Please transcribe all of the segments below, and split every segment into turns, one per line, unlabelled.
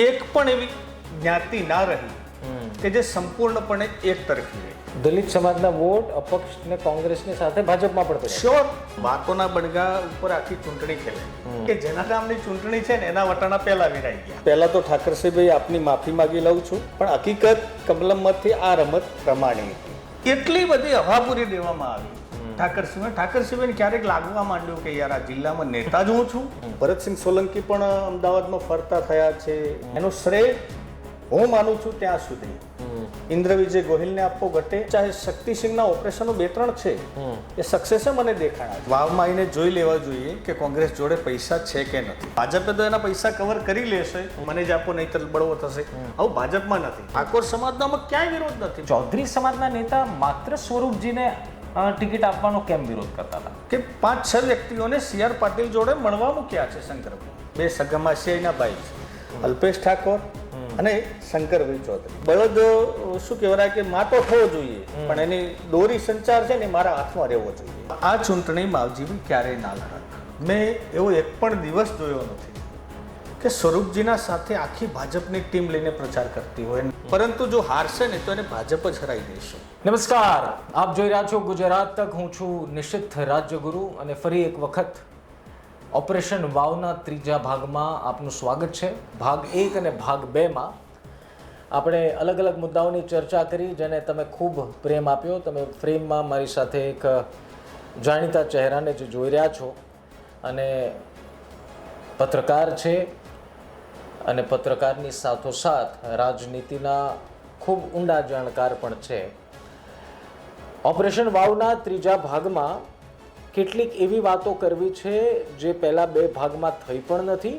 એક પણ એવી જ્ઞાતિ ના રહી કે જે સંપૂર્ણપણે એક તરફી રહી.
દલિત સમાજના વોટ અપક્ષ ને કોંગ્રેસની સાથે ભાજપમાં પણ પડ્યા.
શ્યોર વાતોના બણગા ઉપર આખી ચૂંટણી ખેલે કે જેના નામની ચૂંટણી છે ને એના વટાણા પહેલા વિરાઈ ગયા. પહેલા તો ઠાકરસિંહભાઈ આપની માફી માંગી લઉં છું, પણ હકીકત કમલમમાંથી આ રમત રમાણી હતી. એટલી બધી હવાપુરી દેવામાં આવી ઠાકરસિંહભાઈને ક્યારેક લાગવા માંડ્યું કે યાર આ જિલ્લામાં નેતા જ હું છું. ભરતસિંહ સોલંકી પણ અમદાવાદમાં ફરતા થયા છે, એનું શ્રેય હું માનું છું ત્યાં સુધી ઇન્દ્ર વિજય ગોહિલને આપવો ઘટે. ચાહે શક્તિસિંહના ઓપરેશનો 2-3 છે એ સક્સેસ મને દેખાણા. વાવમાં આવીને જોઈ લેવા જોઈએ કે કોંગ્રેસ જોડે પૈસા છે કે નથી. ભાજપે તો એના પૈસા કવર કરી લેશે, મને જ આપો નહીં તો બળવો થશે. આવું ભાજપમાં નથી. ઠાકોર સમાજમાં ક્યાંય વિરોધ નથી.
ચૌધરી સમાજના નેતા માત્ર સ્વરૂપજીને ટિકિટ આપવાનો કેમ વિરોધ કરતા હતા?
કે 5-6 વ્યક્તિઓને CR પાટીલ જોડે મળવા મૂક્યા છે. શંકરભાઈ 2 સગામાસીના ભાઈ છે, અલ્પેશ ઠાકોર અને શંકરભાઈ ચૌધરી. બળદ શું કહેવાય કે માટો થવો જોઈએ, પણ એની દોરી સંચાર છે ને મારા હાથમાં રહેવો જોઈએ. આ ચૂંટણી માવજીભાઈ ક્યારેય ના લડત. મેં એવો એક પણ દિવસ જોયો નથી કે સ્વરૂપજીના સાથે આખી ભાજપની ટીમ લઈને પ્રચાર કરતી હોય, પરંતુ જો હારશે ને તો એને ભાજપ જ હરાવી દેશે.
નમસ્કાર, આપ જોઈ રહ્યા છો ગુજરાત તક. હું છું નિશિત રાજ્યગુરુ અને ફરી એક વખત ઓપરેશન વાવના ત્રીજા ભાગમાં આપનું સ્વાગત છે. ભાગ 1 અને ભાગ 2માં આપણે અલગ અલગ મુદ્દાઓની ચર્ચા કરી, જેને તમે ખૂબ પ્રેમ આપ્યો. તમે ફ્રેમમાં મારી સાથે એક જાણીતા ચહેરાને જે જોઈ રહ્યા છો, અને પત્રકાર છે અને પત્રકારની સાથોસાથ રાજનીતિના ખૂબ ઊંડા જાણકાર પણ છે. ઓપરેશન વાવના ત્રીજા ભાગમાં કેટલીક એવી વાતો કરવી છે જે પહેલા 2 ભાગમાં થઈ પણ નથી,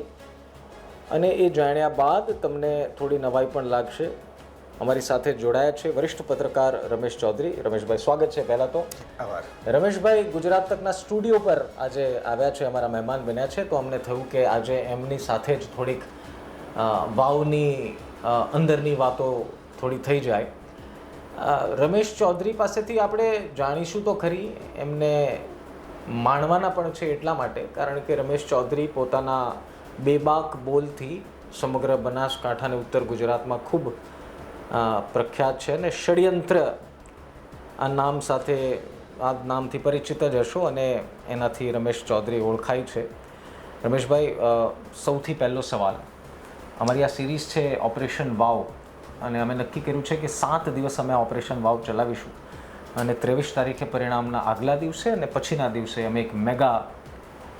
અને એ જાણ્યા બાદ તમને થોડી નવાઈ પણ લાગશે. અમારી સાથે જોડાયા છે વરિષ્ઠ પત્રકાર રમેશ ચૌધરી. રમેશભાઈ, સ્વાગત છે. પહેલાં તો
આભાર.
રમેશભાઈ ગુજરાત તકના સ્ટુડિયો પર આજે આવ્યા છે, અમારા મહેમાન બન્યા છે, તો અમને થયું કે આજે એમની સાથે જ થોડીક વાવની અંદરની વાતો થોડી થઈ જાય. રમેશ ચૌધરી પાસેથી આપણે જાણીશું તો ખરી, એમને માણવાના પણ છે એટલા માટે કારણ કે રમેશ ચૌધરી પોતાના બેબાક બોલથી સમગ્ર બનાસકાંઠા અને ઉત્તર ગુજરાતમાં ખૂબ પ્રખ્યાત છે, અને ષડયંત્ર આ નામ સાથે આ નામથી પરિચિત જ હશો, અને એનાથી રમેશ ચૌધરી ઓળખાય છે. રમેશભાઈ, સૌથી પહેલો સવાલ, અમારી આ સિરીઝ છે ઓપરેશન વાવ, અને અમે નક્કી કર્યું છે કે 7 દિવસ અમે ઓપરેશન વાવ ચલાવીશું, અને 23 તારીખે પરિણામના આગલા દિવસે અને પછીના દિવસે અમે એક મેગા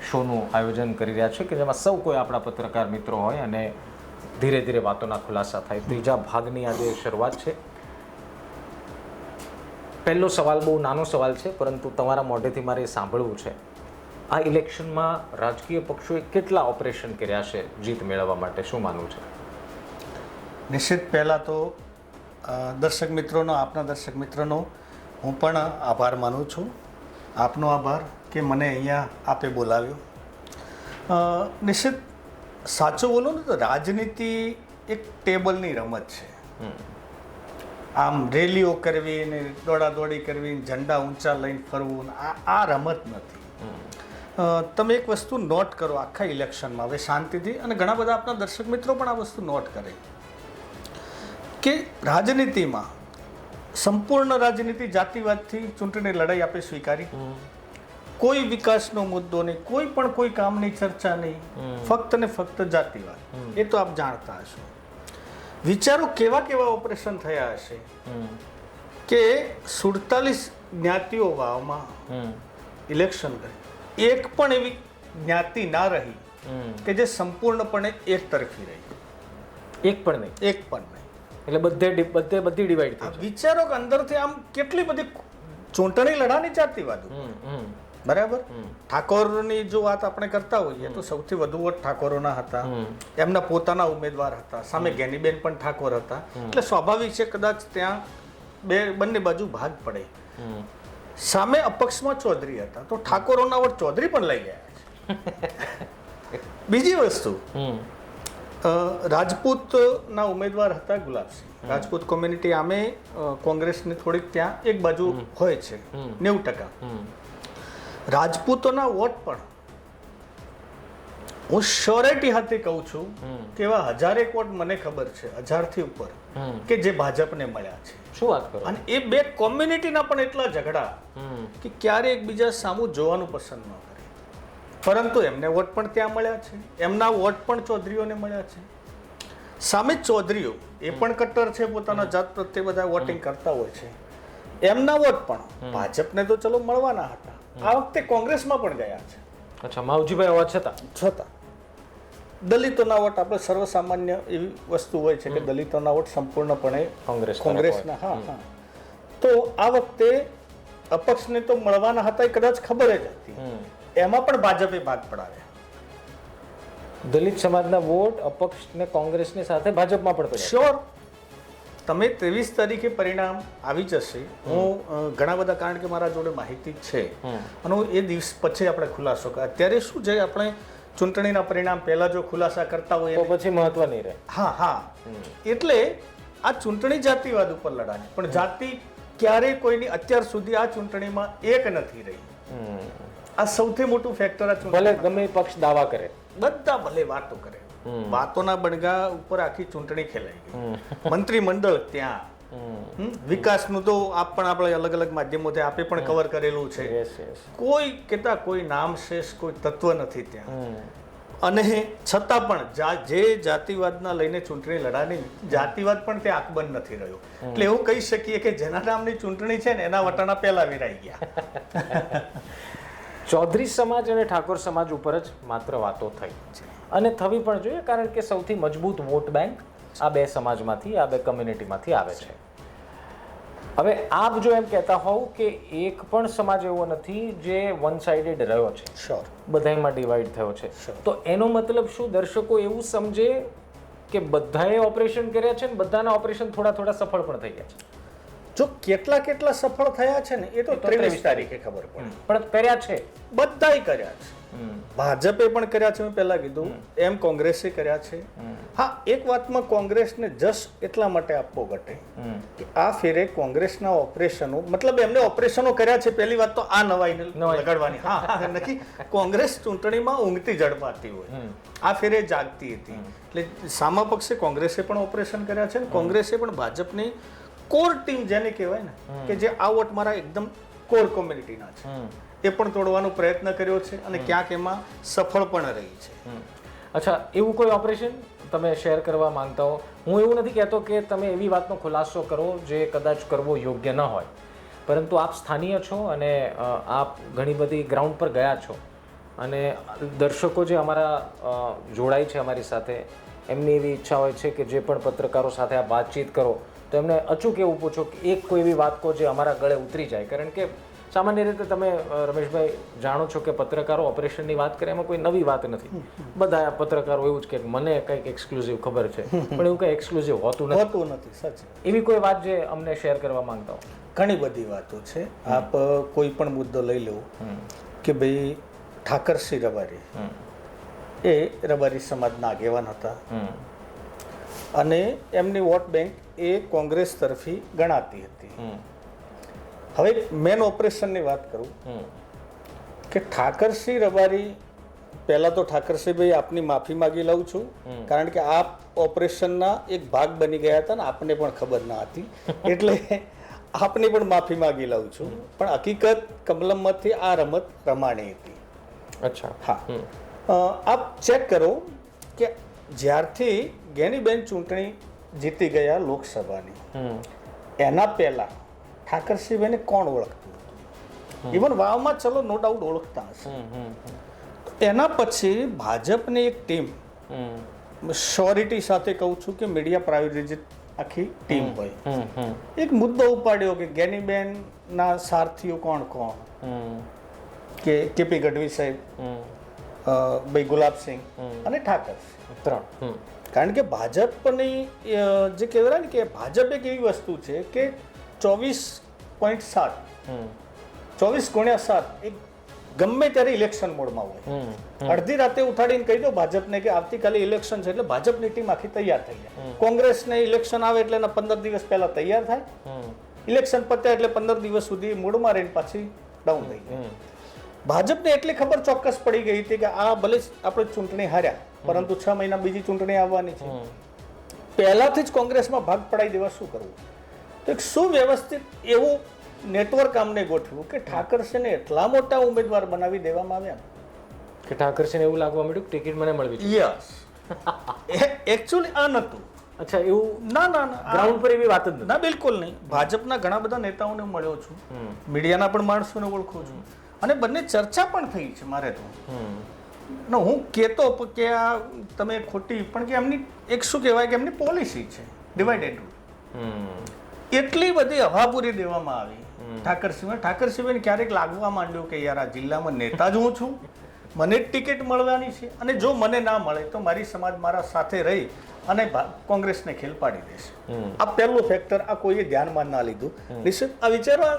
શોનું આયોજન કરી રહ્યા છીએ કે જેમાં સૌ કોઈ આપણા પત્રકાર મિત્રો હોય અને ધીરે ધીરે વાતોના ખુલાસા થાય. ત્રીજા ભાગની આજે શરૂઆત છે. પહેલો સવાલ બહુ નાનો સવાલ છે, પરંતુ તમારા મોઢેથી મારે એ સાંભળવું છે. આ ઇલેક્શનમાં રાજકીય પક્ષોએ કેટલા ઓપરેશન કર્યા છે જીત મેળવવા માટે? શું માનવું છે?
નિશ્ચિત પહેલાં તો દર્શક મિત્રોનો, આપના દર્શક મિત્રોનો હું પણ આભાર માનું છું. આપનો આભાર કે મને અહીંયા આપે બોલાવ્યો. નિશ્ચિત સાચું બોલું ને તો રાજનીતિ એક ટેબલની રમત છે. આમ રેલીઓ કરવી ને દોડાદોડી કરવી, ઝંડા ઊંચા લઈને ફરવું, આ રમત નથી. તમે એક વસ્તુ નોટ કરો આખા ઇલેક્શનમાં, હવે શાંતિથી, અને ઘણા બધા આપણા દર્શક મિત્રો પણ આ વસ્તુ નોટ કરે કે રાજનીતિમાં સંપૂર્ણ રાજનીતિ જાતિવાદથી ચૂંટણી લડાઈ આપણે સ્વીકારી. કોઈ વિકાસનો મુદ્દો નહીં, કોઈ કામની ચર્ચા નહીં, ફક્ત ને ફક્ત જાતિવાદ. એ તો આપ જાણતા હશો. વિચારો કેવા કેવા ઓપરેશન થયા હશે કે 47 જ્ઞાતિઓ વાવમાં ઇલેક્શન કરી, એક પણ એવી જ્ઞાતિ ના રહી કે જે સંપૂર્ણપણે એક તરફી રહી.
એક પણ નહીં.
એક પણ નહીં.
એટલે બધી ડિવાઈડ થઈ.
વિચારો કે અંદરથી આમ કેટલી બધી ચૂંટણી લડાની જાતિવાદ. બરાબર. ઠાકોરની જો વાત આપણે કરતા હોઈએ તો સૌથી વધુ વોટ ઠાકોરોના હતા, એમના પોતાના ઉમેદવાર હતા, સામે જ્ઞાનીબેન પણ ઠાકોર હતા, એટલે સ્વાભાવિક છે કદાચ ત્યાં બંને બાજુ ભાગ પડે. સામે અપક્ષમાં ચૌધરી હતા તો ઠાકોરોના વોટ ચૌધરી પણ લઈ ગયા છે. બીજી વસ્તુ, રાજપૂતના ઉમેદવાર હતા ગુલાબસિંહ. રાજપૂત કોમ્યુનિટી આમે કોંગ્રેસની થોડીક ત્યાં એક બાજુ હોય છે, 90%. રાજપૂતોના વોટ પણ હું શ્યોરિટી સાથે કહું છું કે એવા હજારેક વોટ મને ખબર છે, 1000થી ઉપર, કે જે ભાજપને મળ્યા છે.
શું વાત કરો?
અને એ બે કોમ્યુનિટીના પણ એટલા ઝઘડા કે ક્યારે એકબીજા સામું જોવાનું પસંદ ન કરે, પરંતુ એમને વોટ પણ ત્યાં મળ્યા છે, એમના વોટ પણ ચૌધરીઓને મળ્યા છે. સામે ચૌધરીઓ એ પણ કટ્ટર છે, પોતાના જાત પ્રત્યે બધા વોટિંગ કરતા હોય છે, એમના વોટ પણ ભાજપને તો ચલો મળવાના હતા, આ વખતે કોંગ્રેસમાં પણ ગયા છે.
અચ્છા, માવજીભાઈ હોવા છતાં
દલિતોના વોટ, આપણે સર્વસામાન્ય એવી વસ્તુ હોય છે કે દલિતોના વોટ સંપૂર્ણપણે કોંગ્રેસના. હા હા. તો આ વખતે અપક્ષને તો મળવાના હતા, એ કદાચ ખબર જ હતી, એમાં પણ ભાજપે ભાગ પડાવ્યા.
દલિત સમાજના વોટ અપક્ષ ને કોંગ્રેસની સાથે ભાજપમાં પણ પડ્યા.
શ્યોર. તમે 23 તારીખે પરિણામ આવી જશે. હું ઘણા બધા, કારણ કે મારા જોડે માહિતી છે અને હું એ દિવસ પછી આપણે ખુલાસો કર. અત્યારે શું છે, આપણે ચૂંટણીના પરિણામ પહેલા જો ખુલાસા કરતા હોય
તો પછી મહત્વ નહીં રહે.
હા. એટલે આ ચૂંટણી જાતિવાદ ઉપર લડાણી, પણ જાતિ ક્યારેય કોઈની અત્યાર સુધી આ ચૂંટણીમાં એક નથી રહી. આ સૌથી મોટું ફેક્ટર આ
ભલે ગમે પક્ષ દાવા કરે,
બધા ભલે વાતો કરે, વાતોના બણગા ઉપર આખી ચૂંટણી ખેલાઈ ગઈ. મંત્રીમંડળ ત્યાં, વિકાસનું તો આપણે અલગ અલગ માધ્યમોથી આપે પણ કવર કરેલું છે. કોઈ કેતા કોઈ નામ શેષ કોઈ તત્વ નથી ત્યાં. અને છતાં પણ જે જાતિવાદના લઈને ચૂંટણી લડાણી, જાતિવાદ પણ ત્યાં આંખબંધ નથી રહ્યો. એટલે એવું કહી શકીએ કે જેના નામની ચૂંટણી છે ને એના વટાણા પહેલા વિરાઈ ગયા.
ચૌધરી સમાજ અને ઠાકોર સમાજ ઉપર જ માત્ર વાતો થઈ અને થવી પણ જોઈએ, કારણ કે સૌથી મજબૂત વોટ બેંક આ બે સમાજમાંથી, આ બે કમ્યુનિટીમાંથી આવે છે. હવે આપ જો એમ કહેતા હોવ કે એક પણ સમાજ એવો નથી જે વન સાઇડેડ રહ્યો છે, બધામાં ડિવાઈડ થયો છે, તો એનો મતલબ શું દર્શકો એવું સમજે કે બધાએ ઓપરેશન કર્યા છે ને બધાના ઓપરેશન થોડા થોડા સફળ પણ થઈ ગયા છે?
જો કેટલા સફળ થયા છે ને એ તો 23 તારીખે ખબર પડે,
પણ કર્યા છે,
બધાય કર્યા છે. ભાજપે પણ કર્યા છે, મેં પહેલા કીધું એમ કોંગ્રેસે કર્યા છે. હા, એક વાતમાં કોંગ્રેસને જશ એટલા માટે આપવો ઘટે કે આ ફેરે કોંગ્રેસના ઓપરેશનો, મતલબ એમને ઓપરેશનો કર્યા છે. પહેલી વાત તો આ નવાઈ લગાડવાની. હા, નથી કોંગ્રેસ ચૂંટણીમાં ઊંઘતી જડપાતી હોય, આ ફેરે જાગતી હતી. એટલે સામા પક્ષે કોંગ્રેસે પણ ઓપરેશન કર્યા છે, કોંગ્રેસે પણ ભાજપની કોર ટીમ જેને કહેવાય ને, કે જે આ વોટ મારા એકદમ કોર કોમ્યુનિટીના છે, એ પણ તોડવાનો પ્રયત્ન કર્યો છે અને ક્યાંક એમાં સફળ પણ રહી છે.
અચ્છા, એવું કોઈ ઓપરેશન તમે શેર કરવા માંગતા હો? હું એવું નથી કહેતો કે તમે એવી વાતનો ખુલાસો કરો જે કદાચ કરવો યોગ્ય ન હોય, પરંતુ આપ સ્થાનીય છો અને આપ ઘણી બધી ગ્રાઉન્ડ પર ગયા છો અને દર્શકો જે અમારા જોડાય છે અમારી સાથે, એમની એવી ઈચ્છા હોય છે કે જે પણ પત્રકારો સાથે આપ વાતચીત કરો તો એમને અચૂક એવું પૂછો કે એક કોઈ એવી વાત કહો જે અમારા ગળે ઉતરી જાય. કારણ કે સામાન્ય રીતે તમે રમેશભાઈ જાણો છો કે પત્રકારો ઓપરેશનની વાત કરે એમાં કોઈ નવી વાત નથી. બધા પત્રકારો એવું જ કે મને કંઈક એક્સક્લુઝિવ ખબર છે, પણ એવું કંઈ એક્સક્લુઝિવ હોતું નથી.
સાચી.
એવી કોઈ વાત જે અમને શેર કરવા માંગતા હો?
ઘણી બધી વાતો છે. આપ કોઈ પણ મુદ્દો લઈ લો કે ભાઈ ઠાકરસિંહ રબારી એ રબારી સમાજના આગેવાન હતા અને એમની વોટ બેંક એ કોંગ્રેસ તરફી ગણાતી હતી. હવે મેન ઓપરેશનની વાત કરું કે ઠાકરસિંહ રબારી, પહેલા તો ઠાકરસિંહભાઈ આપની માફી માગી લઉં છું, કારણ કે આપ ઓપરેશનના એક ભાગ બની ગયા હતા ને આપને પણ ખબર ના હતી, એટલે આપની પણ માફી માગી લઉં છું. પણ હકીકત કમલમમાંથી આ રમત રમાણી હતી.
અચ્છા.
હા, આપ ચેક કરો કે જ્યારથી ગેનીબેન ચૂંટણી જીતી ગયા લોકસભાની, એના પહેલા ઠાકરસિંહભાઈને કોણ ઓળખતું હતું? ઇવન વાવમાં ચલો નો ડાઉટ ઓળખતા હશે. એના પછી ભાજપની એક ટીમ, શ્યોરિટી સાથે કહું છું કે મીડિયા પ્રાયોજિત આખી ટીમ હોય, એક મુદ્દો ઉપાડ્યો કે ગેનીબેનના સારથીઓ કોણ કે કેપી ગઢવી સાહેબ, ભાઈ ગુલાબસિંહ અને ઠાકરસિંહ, 3. કારણ કે ભાજપની જે કહેવાય ને કે ભાજપ એક એવી વસ્તુ છે કે 24.7 24x7 એક ગમે ત્યારે ઇલેક્શન મોડમાં હોય. અડધી રાતે ઉઠાડીને કહી દો ભાજપને કે આવતીકાલે ઇલેક્શન છે, એટલે ભાજપની ટીમ આખી તૈયાર થઈ જાય. કોંગ્રેસને ઇલેક્શન આવે એટલે એના 15 દિવસ પહેલા તૈયાર થાય, ઇલેક્શન પત્યા એટલે 15 દિવસ સુધી મૂડમાં રહીને પાછી ડાઉન થઈ જાય. ભાજપને એટલી ખબર ચોક્કસ પડી ગઈ હતી કે આ ભલે આપણે ચૂંટણી હાર્યા પરંતુ 6 મહિના બીજી ચૂંટણી આવવાની છે. પહેલાથી જ કોંગ્રેસમાં ભાગ પડાવી દેવા શું કરવું? તો એક સુવ્યવસ્થિત એવું નેટવર્ક આમને ગોઠવ્યું કે ઠાકરસિંહને એટલા મોટા ઉમેદવાર બનાવી દેવામાં આવ્યા
કે ઠાકરસિંહને એવું લાગવા માંડ્યું કે ટિકિટ મને મળવી છે.
યસ, એકચ્યુઅલી આ નહોતું.
અચ્છા, એવું
ના ના ના,
ગ્રાઉન્ડ પર એવી વાત જ નથી.
ના બિલકુલ નહીં. ભાજપના ઘણા બધા નેતાઓને મળ્યો છું, મીડિયાના પણ માણસોને ઓળખું છું અને બંને ચર્ચા પણ થઈ છે મારે તો. ને હું કહેતો કે આ તમે ખોટી, પણ કે એમની એક શું કહેવાય કે એમની પોલિસી છે ડિવાઈડ એન્ડ રૂલ. એટલી બધી હવાપુરી દેવામાં આવી ઠાકરસિંહને ક્યારેક લાગવા માંડ્યું કે યાર આ જિલ્લામાં નેતા જ હું છું, મને જ ટિકિટ મળવાની છે અને જો મને ના મળે તો મારી સમાજ મારા સાથે રહી અને કોંગ્રેસને ખેલ પાડી દેશે. આ પહેલું ફેક્ટર આ કોઈએ ધ્યાનમાં ના લીધું. નિશ્ચિત આ વિચારવા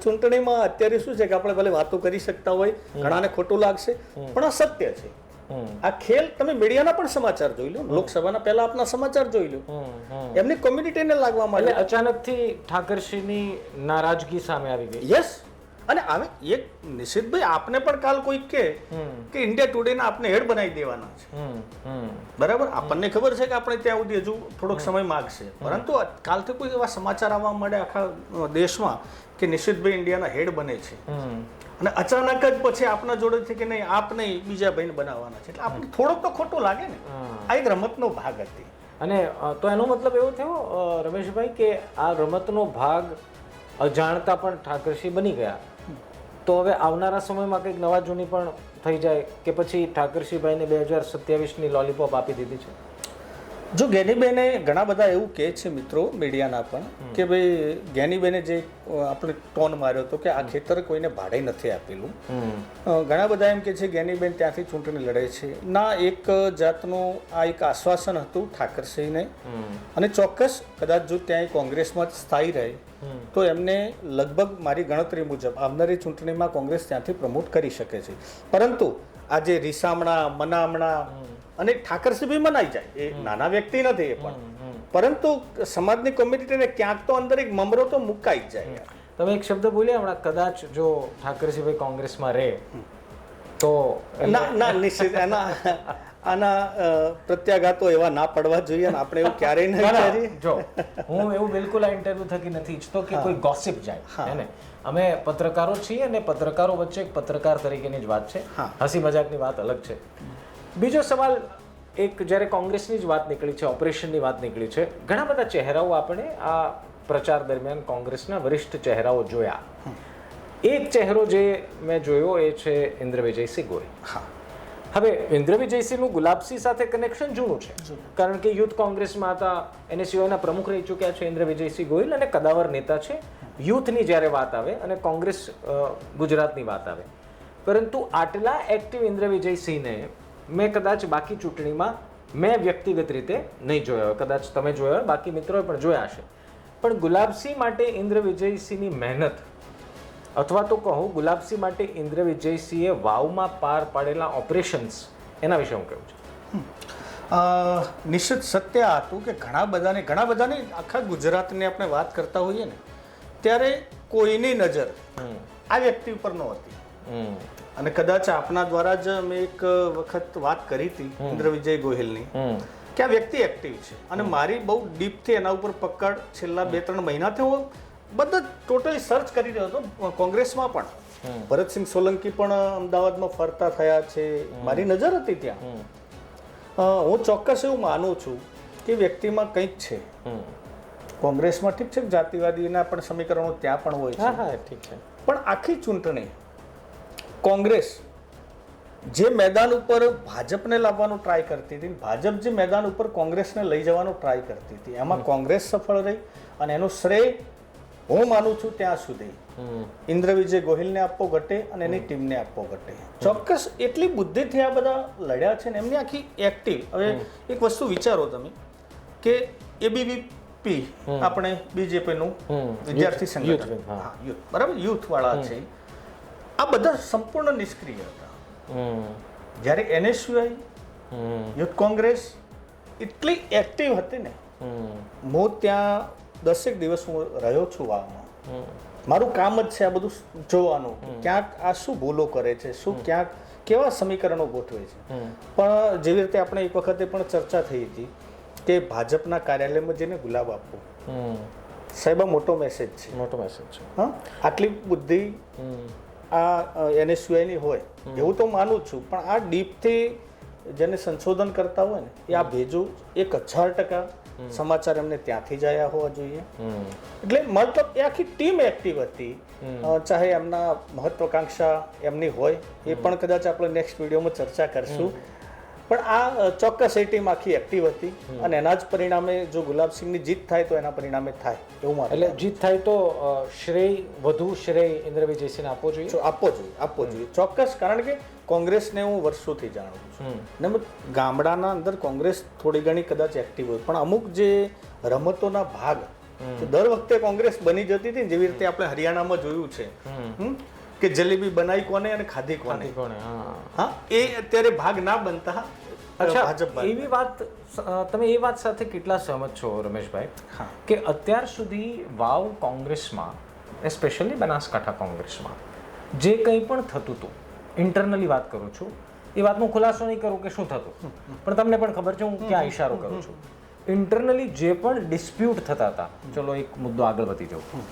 ચૂંટણીમાં અત્યારે શું છે કે આપણે ભલે વાતો કરી શકતા હોય, ઘણાને ખોટું લાગશે, પણ આ સત્ય છે. આ ખેલ તમે મીડિયાના પણ સમાચાર જોઈ લો, લોકસભાના પહેલા આપના સમાચાર જોઈ લો, એમની કોમ્યુનિટીને લાગવા માંડે.
અચાનકથી ઠાકરસિંહની નારાજગી સામે આવી ગઈ.
યસ, અને હવે એક નિશિતભાઈ આપને પણ કાલ કોઈ કે ઇન્ડિયા ટુડેના આપને હેડ બનાવી દેવાના છે, બરાબર? આપણને ખબર છે કે આપણે ત્યાં સુધી હજુ થોડોક સમય માગશે, પરંતુ કાલથી કોઈ એવા સમાચાર આવવા મળે આખા દેશમાં કે નિશિતભાઈ ઇન્ડિયાના હેડ બને છે અને અચાનક જ પછી આપના જોડે છે કે નહીં આપ નહીં બીજા ભાઈને બનાવવાના છે, એટલે આપણે થોડોક તો ખોટું લાગે ને. આ એક રમતનો ભાગ હતી.
અને તો એનો મતલબ એવો થયો રમેશભાઈ કે આ રમતનો ભાગ અજાણતા પણ ઠાકરસિંહ બની ગયા. તો હવે આવનારા સમયમાં કંઈક નવા જૂની પણ થઈ જાય કે પછી ઠાકરસિંહભાઈને 2027ની લોલીપોપ આપી દીધી છે?
જો જ્ઞાનીબેને ઘણા બધા એવું કહે છે મિત્રો મીડિયાના પણ કે ભાઈ જ્ઞાનીબેને જે આપણે ટોન માર્યો હતો કે આ ખેતર કોઈને ભાડે નથી આપેલું. ઘણા બધા એમ કે છે જ્ઞાનીબેન ત્યાંથી ચૂંટણી લડે છે. ના, એક જાતનું આ એક આશ્વાસન હતું ઠાકરસિંહને અને ચોક્કસ કદાચ જો ત્યાં કોંગ્રેસમાં જ સ્થાયી રહે તો એમને લગભગ મારી ગણતરી મુજબ આવનારી ચૂંટણીમાં કોંગ્રેસ ત્યાંથી પ્રમોટ કરી શકે છે. પરંતુ આજે રીસામણા મનામણા અને ઠાકરસિંહ બી મનાઈ જાય, એ નાના વ્યક્તિ નથી એ પણ, પરંતુ સમાજની કોમ્યુનિટીને ક્યાંક તો અંદર એક મમરો તો મુકાઈ જ જાય.
તમે એક શબ્દ બોલ્યા હમણાં, કદાચ જો ઠાકરસિંહભાઈ કોંગ્રેસમાં રહે તો
ના નિશ્ચિત આના પ્રત્યાઘાતો એવા ના પડવા જોઈએ અને આપણે એવું ક્યારેય નહીં વિચારીએ.
જો હું એવું બિલકુલ આ ઇન્ટરવ્યુ થકી નથી ઈચ્છતો કે કોઈ ગોસિપ જાય, હે ને? અમે પત્રકારો છીએ અને પત્રકારો વચ્ચે એક પત્રકાર તરીકેની જ વાત છે, હસી મજાકની વાત અલગ છે. બીજો સવાલ, એક જ્યારે કોંગ્રેસની જ વાત નીકળી છે, ઓપરેશનની વાત નીકળી છે, ઘણા બધા ચહેરાઓ આપણે આ પ્રચાર દરમિયાન કોંગ્રેસના વરિષ્ઠ ચહેરાઓ જોયા. એક ચહેરો જે મેં જોયો એ છે ઇન્દ્ર વિજયસિંહ ગોહિલ. હવે ઇન્દ્ર વિજયસિંહનું ગુલાબસિંહ સાથે કનેક્શન જૂનું છે, કારણ કે યુથ કોંગ્રેસમાં હતા, એને સિવાયના પ્રમુખ રહી ચૂક્યા છે ઇન્દ્ર વિજયસિંહ ગોહિલ અને કદાવર નેતા છે. યુથની જ્યારે વાત આવે અને કોંગ્રેસ ગુજરાતની વાત આવે, પરંતુ આટલા એક્ટિવ ઇન્દ્ર વિજયસિંહને મેં કદાચ બાકી ચૂંટણીમાં મેં વ્યક્તિગત રીતે નહીં જોયો હોય, કદાચ તમે જોયો હોય, બાકી મિત્રોએ પણ જોયા હશે. પણ ગુલાબસિંહ માટે ઇન્દ્ર વિજયસિંહની મહેનત, અથવા તો કહું ગુલાબસિંહ માટે ઇન્દ્ર વિજયસિંહે વાવમાં પાર પાડેલા ઓપરેશન્સ, એના વિશે હું કહું છું.
નિશ્ચિત સત્ય આ હતું કે ઘણા બધાની આખા ગુજરાતની આપણે વાત કરતા હોઈએ ને ત્યારે કોઈની નજર આ વ્યક્તિ ઉપર નહોતી. અને કદાચ આપના દ્વારા જ મેં એક વખત વાત કરી હતી ઇન્દ્ર વિજય ગોહિલની કે આ વ્યક્તિ એક્ટિવ છે અને મારી બહુ ડીપથી એના ઉપર પકડ છેલ્લા 2-3 મહિનાથી હું બધા ટોટલી સર્ચ કરી રહ્યો હતો. કોંગ્રેસમાં પણ ભરતસિંહ સોલંકી પણ અમદાવાદમાં ફરતા થયા છે, મારી નજર હતી ત્યાં. હું ચોક્કસ એવું માનું છું કે વ્યક્તિમાં કંઈક છે. કોંગ્રેસમાં ઠીક છે જાતિવાદીના પણ સમીકરણો ત્યાં પણ હોય છે,
ઠીક છે,
પણ આખી ચૂંટણી કોંગ્રેસ જે મેદાન ઉપર ભાજપને લાવવાનું ટ્રાય કરતી હતી, ભાજપ જે મેદાન ઉપર કોંગ્રેસને લઈ જવાનો ટ્રાય કરતી હતી, એમાં કોંગ્રેસ સફળ રહી અને એનું શ્રેય હું માનું છું ત્યાં સુધી ઇન્દ્ર વિજય ગોહિલને આપવો ઘટે અને એની ટીમને આપવો ઘટે. ચોક્કસ એટલી બુદ્ધિથી આ બધા લડ્યા છે ને એમની આખી એક્ટિવ. હવે એક વસ્તુ વિચારો તમે કે એબીવીપી આપણે બીજેપીનું વિદ્યાર્થી સંગઠન, યુથ, બરાબર, યુથ વાળા છે, આ બધા સંપૂર્ણ નિષ્ક્રિય હતા. જ્યારે એનએસયુઆઈ, યુથ કોંગ્રેસ એટલી એક્ટિવ હતી ને, હું ત્યાં 10 દિવસ હું રહ્યો છું વાવમાં, મારું કામ જ છે આ બધું જોવાનું ક્યાંક આ શું ભૂલો કરે છે, શું ક્યાંક કેવા સમીકરણો ગોઠવે છે. પણ જેવી રીતે આપણે એક વખતે પણ ચર્ચા થઈ હતી કે ભાજપના કાર્યાલયમાં જઈને ગુલાબ આપવો, સાહેબ આ મોટો મેસેજ છે.
મોટો મેસેજ છે.
હા, આટલી બુદ્ધિ આ NSUIની હોય એવું તો માનું છું, પણ આ ડીપથી જેને સંશોધન કરતા હોય ને એ આ ભેજું 1000% સમાચાર એમને ત્યાંથી જ આવ્યા હોવા જોઈએ. એટલે મતલબ એ આખી ટીમ એક્ટિવ હતી. ચાહે એમના મહત્વાકાંક્ષા એમની હોય એ પણ કદાચ આપણે નેક્સ્ટ વિડીયોમાં ચર્ચા કરશું, પણ આ ચોક્કસ એ ટીમ આખી એક્ટિવ હતી અને એના જ પરિણામે જો ગુલાબસિંહની જીત થાય તો એના પરિણામે થાય એવું મારે.
એટલે જીત થાય તો વધુ શ્રેય ઇન્દ્ર વિજયસિંહને
આપવો જોઈએ ચોક્કસ. કારણ કે કોંગ્રેસને હું વર્ષોથી જાણું છું ને ગામડાના અંદર કોંગ્રેસ થોડી ઘણી કદાચ એક્ટિવ હોય, પણ અમુક જે રમતોના ભાગ દર વખતે કોંગ્રેસ બની જતી હતી, જેવી રીતે આપણે હરિયાણામાં જોયું છે કે જલેબી બનાવી કોને અને ખાધી કોને. હા, એ અત્યારે ભાગ ના બનતા.
અચ્છા, એવી વાત તમે એ વાત સાથે કેટલા સહમત છો રમેશભાઈ કે અત્યાર સુધી વાવ કોંગ્રેસમાં, એસ્પેશિયલી બનાસકાંઠા કોંગ્રેસમાં જે કંઈ પણ થતું હતું, ઇન્ટરનલી વાત કરું છું, એ વાતનો ખુલાસો નહીં કરું કે શું થતું, પણ તમને પણ ખબર છે હું ક્યાં ઇશારો કરું છું. ઇન્ટરનલી જે પણ ડિસ્પ્યુટ થતા હતા, ચલો એક મુદ્દો આગળ વધી જાઉં,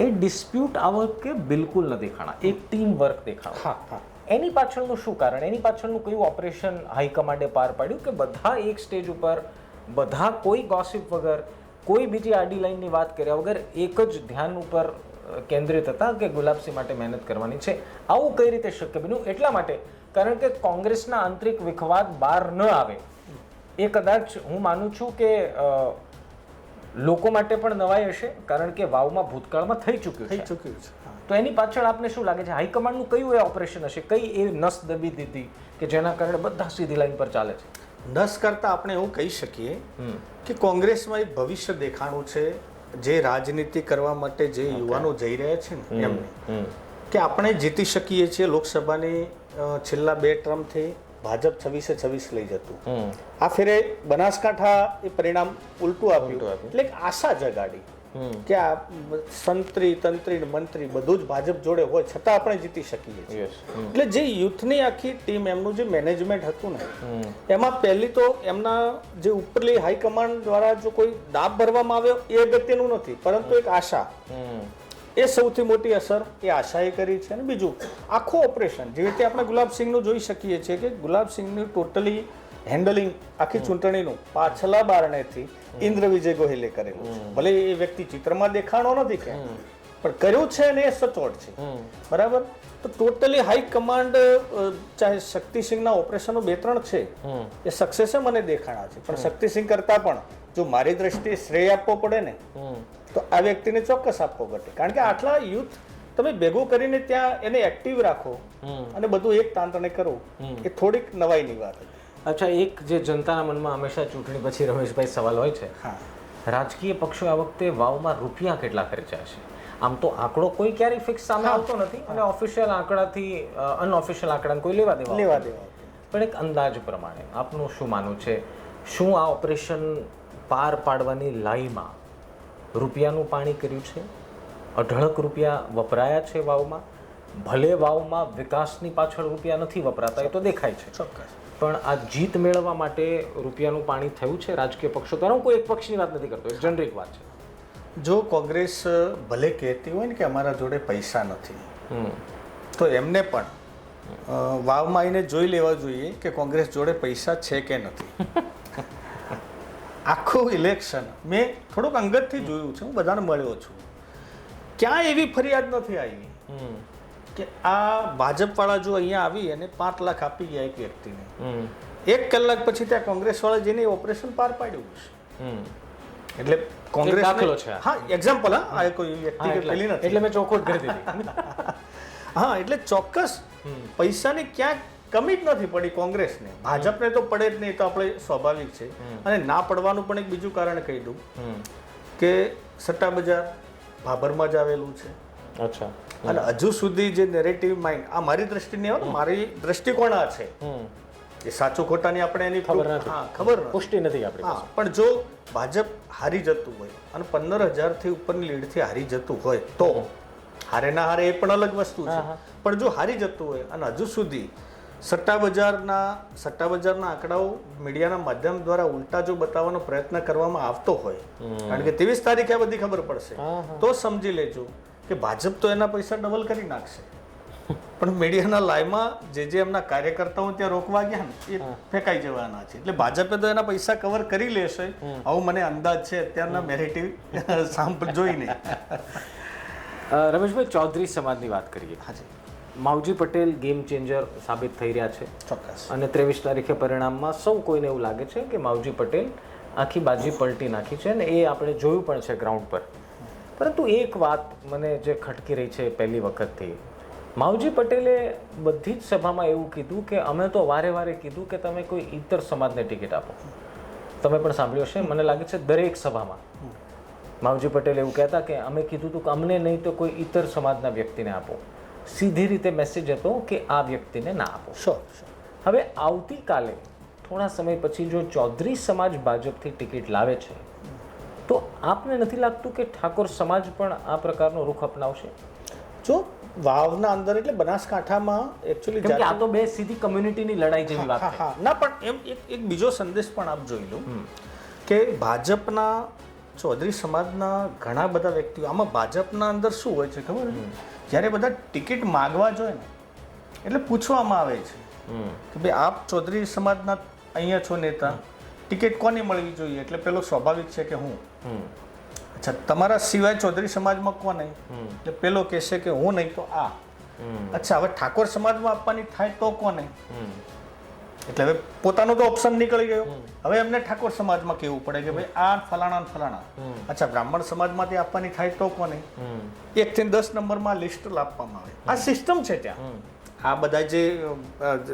એ ડિસ્પ્યુટ આ વખતે બિલકુલ ન દેખાણા, એક ટીમ વર્ક દેખાણો. એની પાછળનું શું કારણ, એની પાછળનું કયું ઓપરેશન હાઈકમાન્ડે પાર પાડ્યું કે બધા એક સ્ટેજ ઉપર, બધા કોઈ ગોસિપ વગર, કોઈ બીજી આડી લાઈનની વાત કર્યા વગર એક જ ધ્યાન ઉપર કેન્દ્રિત હતા કે ગુલાબસિંહ માટે મહેનત કરવાની છે. આવું કઈ રીતે શક્ય બન્યું? એટલા માટે કારણ કે કોંગ્રેસના આંતરિક વિખવાદ બહાર ન આવે એ કદાચ હું માનું છું કે લોકો માટે પણ નવાઈ હશે, કારણ કે વાવમાં ભૂતકાળમાં થઈ ચૂક્યું છે. તો એની પાછળ આપને શું લાગે છે હાઈકમાન્ડનું કયું એ ઓપરેશન હશે, કઈ એ નસ દબી દીધી કે જેના કારણે બધા સીધી લાઈન પર ચાલે છે?
નસ કરતા આપણે એવું કહી શકીએ કે કોંગ્રેસમાં એક ભવિષ્ય દેખાણું છે, જે રાજનીતિ કરવા માટે જે યુવાનો જઈ રહ્યા છે ને એમને, કે આપણે જીતી શકીએ છીએ લોકસભાની છેલ્લા 2 ટર્મથી ભાજપ 26-26 લઈ જતું. આ ફેરે બનાસકાંઠા એ પરિણામ ઉલટું આપ્યું, એટલે એક આશા જગાડી કે આ સંત્રી તંત્રી મંત્રી બધું જ ભાજપ જોડે હોય છતાં આપણે જીતી શકીએ છીએ. એટલે જે યુથની આખી ટીમ, એમનું જે મેનેજમેન્ટ હતું ને, એમાં પહેલી તો એમના જે ઉપરલી હાઈકમાન્ડ દ્વારા જો કોઈ દાબ ભરવામાં આવ્યો એ અગત્યનું નથી, પરંતુ એક આશા, એ સૌથી મોટી અસર એ આશાએ કરી છે. અને બીજું આખું ઓપરેશન જેવી રીતે આપણે ગુલાબસિંહનું જોઈ શકીએ છીએ કે ગુલાબસિંહનું ટોટલી હેન્ડલિંગ આખી ચૂંટણીનું પાછલા બારણેથી ઇન્દ્ર વિજય ગોહિલે કરેલું છે. ભલે એ વ્યક્તિ ચિત્રમાં દેખાણો નથી કે, પણ કર્યું છે અને એ સચોટ છે. બરાબર. તો ટોટલી હાઈ કમાન્ડ, ચાહે શક્તિસિંહના ઓપરેશનો 2-3 છે એ સક્સેસે મને દેખાણા છે, પણ શક્તિસિંહ કરતા પણ જો મારી દ્રષ્ટિએ શ્રેય આપવો પડે ને તો આ વ્યક્તિને ચોક્કસ આપવો ઘટે. કારણ કે આટલા યુથ તમે ભેગું કરીને ત્યાં એને એક્ટિવ રાખો અને બધું એક તાંતણે કરવું, એ થોડીક નવાઈની વાત હતી.
અચ્છા, એક જે જનતાના મનમાં હંમેશા ચૂંટણી પછી રમેશભાઈ સવાલ હોય છે, રાજકીય પક્ષો આ વખતે વાવમાં રૂપિયા કેટલા ખર્ચ્યા છે? આમ તો આંકડો કોઈ ક્યારેય ફિક્સ સામે આવતો નથી અને ઓફિશિયલ આંકડાથી અનઓફિશિયલ આંકડાને કોઈ લેવા દેવા, પણ એક અંદાજ પ્રમાણે આપનું શું માનવું છે, શું આ ઓપરેશન પાર પાડવાની લાઈમાં રૂપિયાનું પાણી કર્યું છે? અઢળક રૂપિયા વપરાયા છે વાવમાં? ભલે વાવમાં વિકાસની પાછળ રૂપિયા નથી વપરાતા, એ તો દેખાય છે ચોક્કસ, પણ આ જીત મેળવવા માટે રૂપિયાનું પાણી થયું છે રાજકીય પક્ષો દ્વારા? હું કોઈ એક પક્ષની વાત નથી કરતો, એક જનરિક વાત છે.
જો કોંગ્રેસ ભલે કહેતી હોય ને કે અમારા જોડે પૈસા નથી, તો એમને પણ વાવમાં આવીને જોઈ લેવા જોઈએ કે કોંગ્રેસ જોડે પૈસા છે કે નથી. આખું ઇલેક્શન મેં થોડુંક અંગતથી જોયું છે, હું બધાને મળ્યો છું, ક્યાંય એવી ફરિયાદ નથી આવી કે આ ભાજપવાળા જો અહીંયા આવી અને 5 લાખ આપી ગયા એક વ્યક્તિને, 1 કલાક પછી ત્યાં કોંગ્રેસવાળા જઈને ઓપરેશન પાર પાડ્યું છે. એટલે કોંગ્રેસ
દાખલો છે.
હા, એક્ઝામ્પલ. હા, આ કોઈ વ્યક્તિ કે પેલી નથી,
એટલે મેં ચોખવટ કરી દીધી.
હા, એટલે ચોક્કસ પૈસાની ક્યાંક કમી જ નથી પડી કોંગ્રેસને. ભાજપને તો પડે જ નહીં, તો આપણે સ્વાભાવિક છે. અને ના પડવાનું પણ એક બીજું કારણ કહી દઉં કે સટ્ટા બજાર ભાભરમાં જ આવેલું છે.
અચ્છા.
અને હજુ સુધી જે નેરેટિવ માઇન્ડ, આ મારી દ્રષ્ટિની હોય, મારી દ્રષ્ટિકોણ આ છે, એ સાચું ખોટાની આપણે એની ખબર નથી,
પુષ્ટિ નથી આપણી પાસે.
પણ જો ભાજપ હારી જતું હોય અને 15,000થી ઉપરની લીડથી હારી જતું હોય તો હારે ના હારે એ પણ અલગ વસ્તુ છે. પણ જો હારી જતું હોય અને હજુ સુધી સટ્ટા બજારના આંકડાઓ મીડિયાના માધ્યમ દ્વારા ઉલટા જો બતાવવાનો પ્રયત્ન કરવામાં આવતો હોય, કારણ કે 23 તારીખે આ બધી ખબર પડશે, તો સમજી લેજો કે ભાજપ તો એના પૈસા ડબલ કરી નાખશે. પણ મીડિયાના લાઈવમાં જે એમના કાર્યકર્તાઓ ત્યાં રોકવા ગયા ને એ ફેંકાઈ જવાના છે. એટલે ભાજપે તો એના પૈસા કવર કરી લેશે, આવું મને અંદાજ છે અત્યારના નેરેટિવ સાંભળ જોઈને.
રમેશભાઈ, ચૌધરી સમાજની વાત કરીએ.
હાજી,
માવજી પટેલ ગેમ ચેન્જર સાબિત થઈ રહ્યા છે.
ચોક્કસ.
અને 23 તારીખે પરિણામમાં સૌ કોઈને એવું લાગે છે કે માવજી પટેલ આખી બાજી પલટી નાખી છે, અને એ આપણે જોયું પણ છે ગ્રાઉન્ડ પર. પરંતુ એક વાત મને જે ખટકી રહી છે પહેલી વખતથી, માવજી પટેલે બધી જ સભામાં એવું કીધું કે અમે તો વારે વારે કીધું કે તમે કોઈ ઇતર સમાજને ટિકિટ આપો. તમે પણ સાંભળ્યું હશે, મને લાગે છે દરેક સભામાં માવજી પટેલ એવું કહેતા કે અમે કીધું હતું કે અમને નહીં તો કોઈ ઇતર સમાજના વ્યક્તિને આપો. સીધી રીતે મેસેજ હતો કે આ વ્યક્તિને ના આપો. હવે આવતીકાલે થોડા સમય પછી જો ચૌધરી સમાજ ભાજપથી ટિકિટ લાવે છે, તો આપને નથી લાગતું કે ઠાકોર સમાજ પણ આ પ્રકારનો રૂખ અપનાવશે?
જો વાવના અંદર એટલે બનાસકાંઠામાં એકચ્યુઅલી
કેમ કે આ તો બે સીધી કમ્યુનિટીની લડાઈ જેવી વાત છે.
ના, પણ એમ એક બીજો સંદેશ પણ આપ જોઈ લો કે ભાજપના ચૌધરી સમાજના ઘણા બધા વ્યક્તિઓ, આમાં ભાજપના અંદર શું હોય છે ખબર છે? જ્યારે બધા ટિકિટ માગવા જોઈએ ને એટલે પૂછવામાં આવે છે કે ભાઈ આપ ચૌધરી સમાજના અહીંયા છો નેતા, ટિકિટ કોને મળવી જોઈએ? એટલે પેલો સ્વાભાવિક છે કે હું. અચ્છા, તમારા સિવાય ચૌધરી સમાજમાં કોને? એટલે પેલો કહેશે કે હું નહીં તો આ. અચ્છા, હવે ઠાકોર સમાજમાં આપવાની થાય તો કોને? એટલે હવે પોતાનો તો ઓપ્શન નીકળી ગયો. હવે એમને ઠાકોર સમાજમાં કહેવું પડે કે ભાઈ આ ફલાણા ને ફલાણા. અચ્છા, બ્રાહ્મણ સમાજમાંથી આપવાની થાય તો કોને? 1 થી 10 નંબરમાં લિસ્ટ આપવામાં આવે. આ સિસ્ટમ છે ત્યાં. આ બધા જે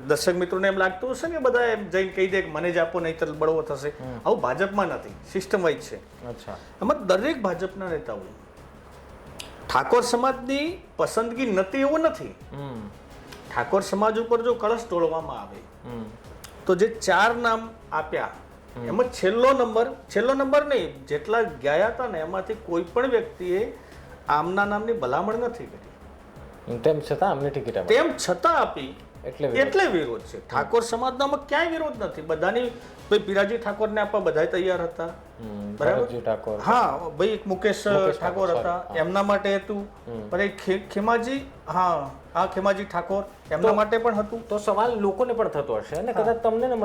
દર્શક મિત્રોને એમ લાગતું હશે કે બધા એમ જઈને કહી દે કે મને જ આપો નહીં તો બળવો થશે. આવું ભાજપમાં નથી, સિસ્ટમ વાઇઝ છે.
અચ્છા,
એમાં દરેક ભાજપના નેતાઓ ઠાકોર સમાજની પસંદગી નથી એવું નથી. ઠાકોર સમાજ ઉપર જો કળશ ઢોળવામાં આવે તો જે 4 નામ આપ્યા એમાં છેલ્લો નંબર નહીં, જેટલા ગયા હતા ને એમાંથી કોઈ પણ વ્યક્તિએ આમના નામની ભલામણ નથી કરી.
તેમ છતાં અમને ટિકિટ આપી.
તેમ છતાં આપી એટલે વિરોધ છે. ઠાકોર સમાજનામાં ક્યાંય વિરોધ નથી. બધાની ભાઈ પીરાજી ઠાકોરને આપવા બધા તૈયાર હતા, બરાબર. હા ભાઈ, એક મુકેશ ઠાકોર હતા, એમના માટે હતું. પછી ખેમાજી, હા આ ખેમાજી ઠાકોર એમના માટે પણ હતું.
તો સવાલ લોકોને પણ થતો હશે અને કદાચ તમને ને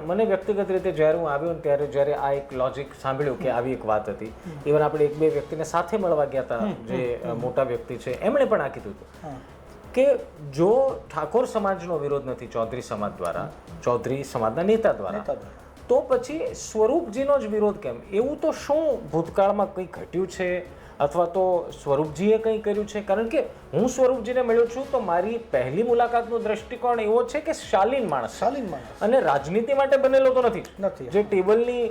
મને વ્યક્તિગત રીતે જ્યારે હું આવ્યો ને ત્યારે જ્યારે આ એક લોજિક સાંભળ્યું કે આવી એક વાત હતી, ઇવન આપણે 1-2 વ્યક્તિને સાથે મળવા ગયા હતા જે મોટા વ્યક્તિ છે, એમણે પણ આ કીધું હતું કે જો ઠાકોર સમાજનો વિરોધ નથી ચૌધરી સમાજ દ્વારા, ચૌધરી સમાજના નેતા દ્વારા, તો પછી સ્વરૂપજીનો જ વિરોધ કેમ? એવું તો શું ભૂતકાળમાં કંઈ ઘટ્યું છે અથવા તો સ્વરૂપજીએ કંઈ કર્યું છે? કારણ કે હું સ્વરૂપજીને મળ્યો છું તો મારી પહેલી મુલાકાતનો દ્રષ્ટિકોણ એવો છે કે શાલીન માણસ અને રાજનીતિ માટે બનેલો તો નથી. જે ટેબલની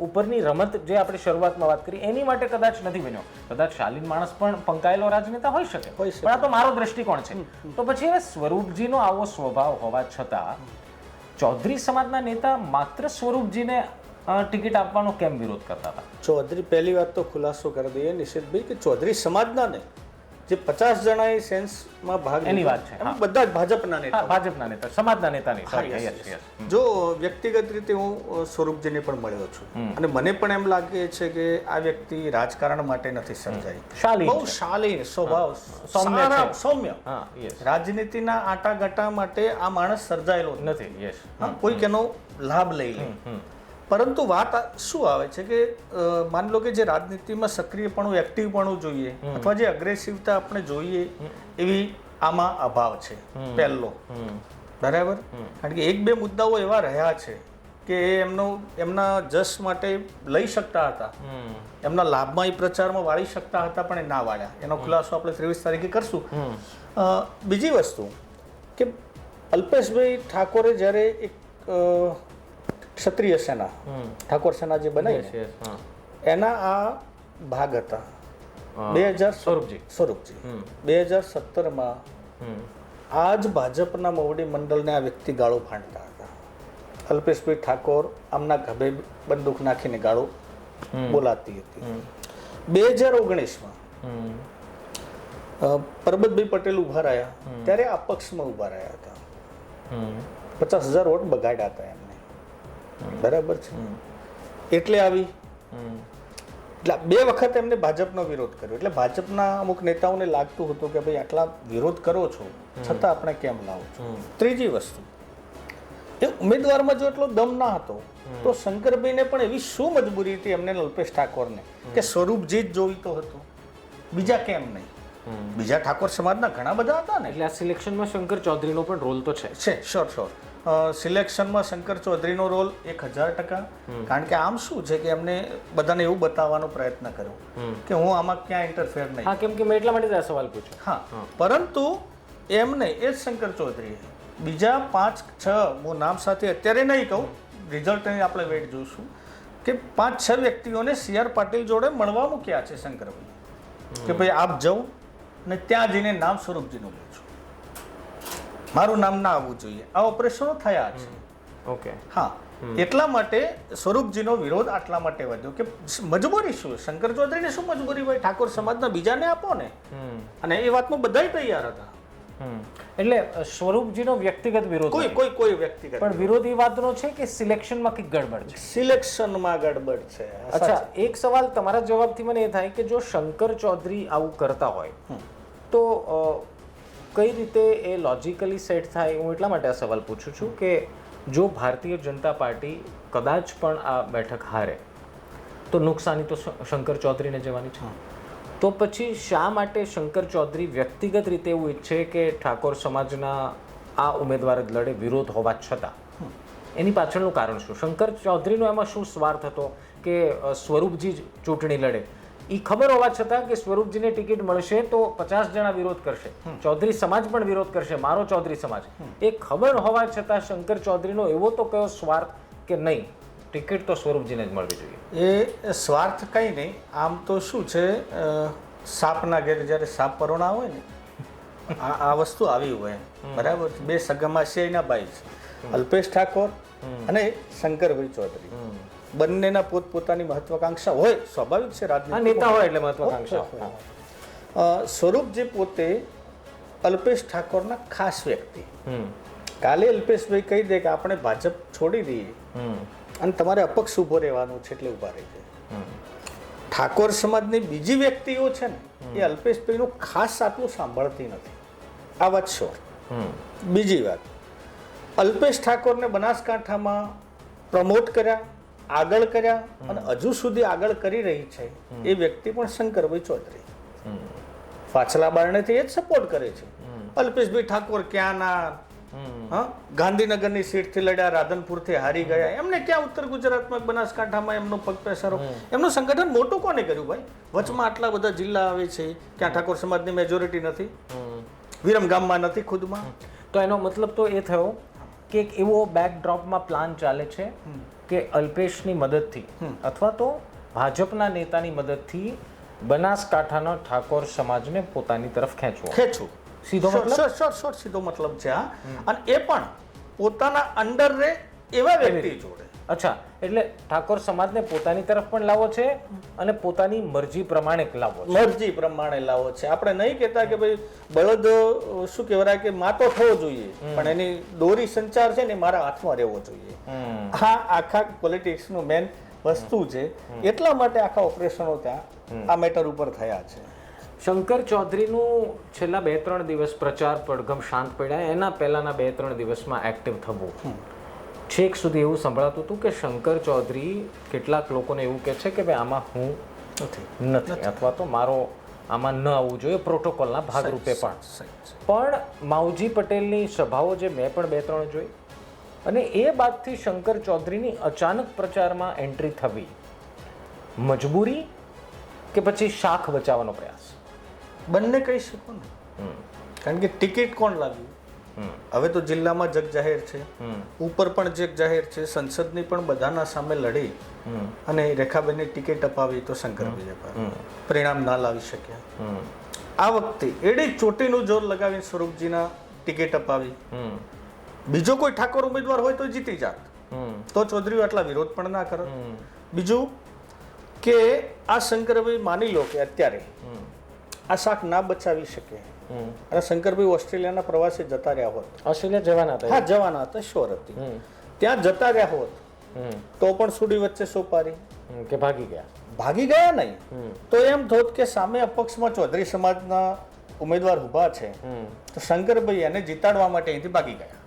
ઉપરની રમત જે આપણે શરૂઆતમાં વાત કરી એની માટે કદાચ નથી બન્યો. કદાચ શાલીન માણસ પણ પંકાયેલો રાજનેતા હોઈ શકે, પણ આ તો મારો દ્રષ્ટિકોણ છે. તો પછી હવે સ્વરૂપજીનો આવો સ્વભાવ હોવા છતાં ચૌધરી સમાજના નેતા માત્ર સ્વરૂપજીને ટિકિટ આપવાનો કેમ વિરોધ કરતા હતા?
ચૌધરી, પહેલી વાત તો ખુલાસો કરી દઈએ નિશિતભાઈ કે ચૌધરી સમાજના ને જે 50 જણાએ સેન્સમાં ભાગ
એની વાત છે,
બધા જ ભાજપના
નેતા, સમાજના નેતા નહીં.
જો વ્યક્તિગત રીતે હું સ્વરૂપજીને પણ મળ્યો છું અને મને પણ એમ લાગે છે કે આ વ્યક્તિ રાજકારણ માટે નથી સર્જાઈ. બહુ શાલીન સ્વભાવ, સૌમ્ય. રાજનીતિના આટાઘાટા માટે આ માણસ સર્જાયેલો નથી. કોઈક એનો લાભ લઈ લે. પરંતુ વાત શું આવે છે કે માની લો કે જે રાજનીતિમાં સક્રિયપણું, એક્ટિવપણું જોઈએ અથવા જે અગ્રેસિવતા આપણે જોઈએ એવી આમાં અભાવ છે પહેલો, બરાબર. કારણ કે 1-2 મુદ્દાઓ એવા રહ્યા છે કે એમના જશ માટે લઈ શકતા હતા, એમના લાભમાં એ પ્રચારમાં વાળી શકતા હતા, પણ એ ના વાળ્યા. એનો ખુલાસો આપણે 23 તારીખે કરશું. બીજી વસ્તુ કે અલ્પેશભાઈ ઠાકોરે જ્યારે એક ક્ષત્રિય સેના, ઠાકોર સેના જે બનાવી એના આ ભાગ હતા 2017 2017માં આ જ ભાજપના મોવડી મંડળને આ વ્યક્તિ ગાળો ફાંડતા હતા. અલ્પેશભાઈ ઠાકોર આમના ગભે બંદૂક નાખીને ગાળો બોલાતી હતી. 2019માં પરબતભાઈ પટેલ ઊભા રહ્યા ત્યારે અપક્ષમાં ઊભા રહ્યા હતા. 50,000 વોટ બગાડ્યા હતા એમને, બરાબર છે. એટલે આવી એટલે 2 વખત એમને ભાજપનો વિરોધ કર્યો. એટલે ભાજપના અમુક નેતાઓને લાગતું હતું કે ભાઈ આટલા વિરોધ કરો છો છતાં આપણે કેમ લાવો છો. ત્રીજી વસ્તુ, એ ઉમેદવારમાં જો એટલો દમ ના હતો તો શંકરભાઈને પણ એવી શું મજબૂરી હતી એમને અલ્પેશ ઠાકોરને કે સ્વરૂપજી જ જોઈતો હતો, બીજા કેમ નહીં? બીજા ઠાકોર સમાજના ઘણા બધા હતા ને.
એટલે આ સિલેક્શનમાં શંકર ચૌધરીનો પણ રોલ તો છે.
શ્યોર. સિલેક્શનમાં શંકર ચૌધરીનો રોલ 1000%. કારણ કે આમ શું છે કે એમને બધાને એવું બતાવવાનો પ્રયત્ન કર્યો કે હું આમાં ક્યાં ઇન્ટરફેર નહીં.
હા, કેમ કે મેં એટલા માટે જ આ સવાલ પૂછ્યો.
હા, પરંતુ એમને એ જ શંકર ચૌધરીએ બીજા 5-6, હું નામ સાથે અત્યારે નહીં કહું, રિઝલ્ટની આપણે વેટ જોઈશું, કે 5-6 વ્યક્તિઓને CR પાટીલ જોડે મળવા મૂક્યા છે શંકરભાઈ કે ભાઈ આપ જાઓ ને ત્યાં જઈને નામ સ્વરૂપજીનું લેજો, મારું નામ ના આવવું જોઈએ. આ ઓપરેશનો થયા છે.
ઓકે.
હા, એટલા માટે સ્વરૂપજીનો વિરોધ આટલા માટે વધ્યો કે મજબૂરી શું, શંકર ચૌધરીને શું મજબૂરી હોય, ઠાકોર સમાજના બીજાને આપો ને. અને એ વાતમાં બધા તૈયાર હતા.
એટલે સ્વરૂપજીનો વ્યક્તિગત વિરોધ
કોઈ વ્યક્તિગત
પણ વિરોધ એ વાતનો છે કે સિલેક્શનમાં કંઈક ગડબડ છે.
સિલેક્શનમાં ગડબડ છે.
અચ્છા, એક સવાલ તમારા જવાબથી મને એ થાય કે જો શંકર ચૌધરી આવું કરતા હોય તો કઈ રીતે એ લોજિકલી સેટ થાય? હું એટલા માટે આ સવાલ પૂછું છું કે જો ભારતીય જનતા પાર્ટી કદાચ પણ આ બેઠક હારે તો નુકસાની તો શંકર ચૌધરીને જવાની છે. તો પછી શા માટે શંકર ચૌધરી વ્યક્તિગત રીતે એવું ઈચ્છે કે ઠાકોર સમાજના આ ઉમેદવાર જ લડે વિરોધ હોવા છતાં? એની પાછળનું કારણ શું? શંકર ચૌધરીનો એમાં શું સ્વાર્થ હતો કે સ્વરૂપજી જ ચૂંટણી લડે? એ ખબર હોવા છતાં કે સ્વરૂપજીને ટિકિટ મળશે તો 50 જણા વિરોધ કરશે, ચૌધરી સમાજ પણ વિરોધ કરશે, મારો ચૌધરી સમાજ. એ ખબર હોવા છતાં શંકર ચૌધરીનો એવો તો કયો સ્વાર્થ કે નહીં ટિકિટ તો સ્વરૂપજીને જ મળવી જોઈએ?
એ સ્વાર્થ કંઈ નહીં. આમ તો શું છે, સાપના ઘેર જ્યારે સાપ પરોણા હોય ને, આ વસ્તુ આવી હોય, બરાબર. 2 સગામાસીના ભાઈ છે, અલ્પેશ ઠાકોર અને શંકરભાઈ ચૌધરી. બંનેના પોતપોતાની મહત્વાકાંક્ષા હોય, સ્વાભાવિક છે, રાજનીતિ
નેતા હોય એટલે મહત્વાકાંક્ષા.
સ્વરૂપજી પોતે અલ્પેશ ઠાકોરના ખાસ વ્યક્તિ. કાલે અલ્પેશભાઈ કહી દે કે આપણે ભાજપ છોડી દઈએ અને તમારે અપક્ષ ઊભો રહેવાનું છે એટલે ઊભા રહી જાય. ઠાકોર સમાજની બીજી વ્યક્તિઓ છે ને, એ અલ્પેશભાઈનું ખાસ આટલું સાંભળતી નથી. આ વાત શ્યોર. બીજી વાત, અલ્પેશ ઠાકોરને બનાસકાંઠામાં પ્રમોટ કર્યા, આગળ કર્યા અને હજુ સુધી આગળ કરી રહી છે એ વ્યક્તિ પણ શંકરભાઈ ચૌધરી. પાછલા બારણેથી એ જ સપોર્ટ કરે છે. અલ્પેશભાઈ ઠાકોર ક્યાંના ગાંધીનગરની સીટથી લડ્યા, રાધનપુરથી હારી ગયા, એમને ક્યાં ઉત્તર ગુજરાતમાં બનાસકાંઠામાં એમનો પગ પેસારો? એમનું સંગઠન મોટું કોને કર્યું ભાઈ? વચમાં આટલા બધા જિલ્લા આવે છે, ક્યાં ઠાકોર સમાજની મેજોરિટી નથી, વિરમગામમાં નથી ખુદમાં.
તો એનો મતલબ તો એ થયો કે એક એવો બેકડ્રોપમાં પ્લાન ચાલે છે કે અલ્પેશની મદદથી અથવા તો ભાજપના નેતાની મદદથી બનાસકાંઠાના ઠાકોર સમાજને પોતાની તરફ ખેંચવું. સીધો મતલબ?
સીધો મતલબ છે. અને એ પણ પોતાના અંડર રે એવા વ્યક્તિ જોડે.
અચ્છા, એટલે ઠાકોર સમાજને પોતાની તરફ પણ લાવો છે અને પોતાની મરજી પ્રમાણે લાવો છે.
મરજી પ્રમાણે લાવો છે. આપણે નહીં કહેતા કે ભાઈ બળદ શું કહેવાય કે માતો થવો જોઈએ, પણ એની દોરી સંચાર છે ને મારા હાથમાં રહેવો જોઈએ. આ આખા પોલિટિક્સનું મેન વસ્તુ છે. એટલા માટે આખા ઓપરેશનો ત્યાં આ મેટર ઉપર થયા છે.
શંકર ચૌધરીનું છેલ્લા 2-3 દિવસ પ્રચાર પડઘમ શાંત પડ્યા, એના પહેલાના 2-3 દિવસમાં એક્ટિવ થવું, છેક સુધી એવું સંભળાતું હતું કે શંકર ચૌધરી કેટલાક લોકોને એવું કહે છે કે ભાઈ આમાં હું નથી અથવા તો મારો આમાં ન આવવું જોઈએ પ્રોટોકોલના ભાગરૂપે. પણ માવજી પટેલની સભાઓ જે મેં પણ 2-3 જોઈ અને એ બાદથી શંકર ચૌધરીની અચાનક પ્રચારમાં એન્ટ્રી થવી મજબૂરી કે પછી શાખ બચાવવાનો પ્રયાસ?
બંને કહી શકો ને. કારણ કે ટિકિટ કોણ લાવ્યું? હવે તો જિલ્લામાં જગ જાહેર છે, ઉપર પણ જગ જાહેર છે, સંસદની પણ બધાના સામે લડી અને રેખાબેનની ટિકિટ અપાવી તો શંકરભાઈ અપાવી, પરિણામ ના લાવી શક્યા. આ વખતે એડી ચોટીનું જોર લગાવીને સ્વરૂપજીના ટિકિટ અપાવી. બીજો કોઈ ઠાકોર ઉમેદવાર હોય તો જીતી જાત, તો ચૌધરીઓ આટલા વિરોધ પણ ના કરે. બીજું કે આ શંકરભાઈ માની લો કે અત્યારે આ શાક ના બચાવી શકે અને શંકરભાઈ ઓસ્ટ્રેલિયાના પ્રવાસે જતા રહ્યા હોત,
ઓસ્ટ્રેલિયા જવાના હતા
હા જવાના હતા, શ્યોર હતી, ત્યાં જતા રહ્યા હોત તો પણ સુડી વચ્ચે સોપારી
કે ભાગી ગયા,
ભાગી ગયા નહીં તો એમ થોત કે સામે અપક્ષમાં ચૌધરી સમાજના ઉમેદવાર ઊભા છે તો શંકરભાઈ એને જીતાડવા માટે અહીંથી ભાગી ગયા.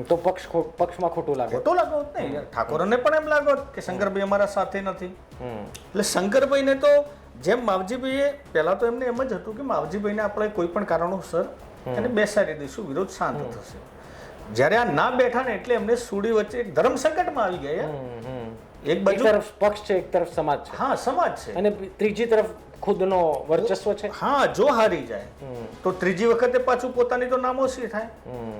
તો પક્ષમાં ખોટું લાગે,
ખોટો લાગો નહીં, ઠાકોરને પણ એમ લાગો કે શંકરભાઈ અમારા સાથે નથી. એટલે શંકરભાઈને તો જેમ માવજીભાઈએ પહેલા તો એમને એમ જ હતું કે માવજીભાઈને આપણે કોઈ પણ કારણોસર એને બેસાડી દઈશું, વિરોધ શાંત થશે. જ્યારે આ ના બેઠા ને એટલે એમને સુડી વચ્ચે એક ધર્મ સંકટમાં આવી ગયા. એક બાજુ
તરફ પક્ષ છે, એક તરફ સમાજ છે,
હા સમાજ છે,
અને ત્રીજી તરફ ખુદનો વર્ચસ્વ છે.
હા જો હારી જાય તો ત્રીજી વખતે પાછું પોતાની તો નામોશી થાય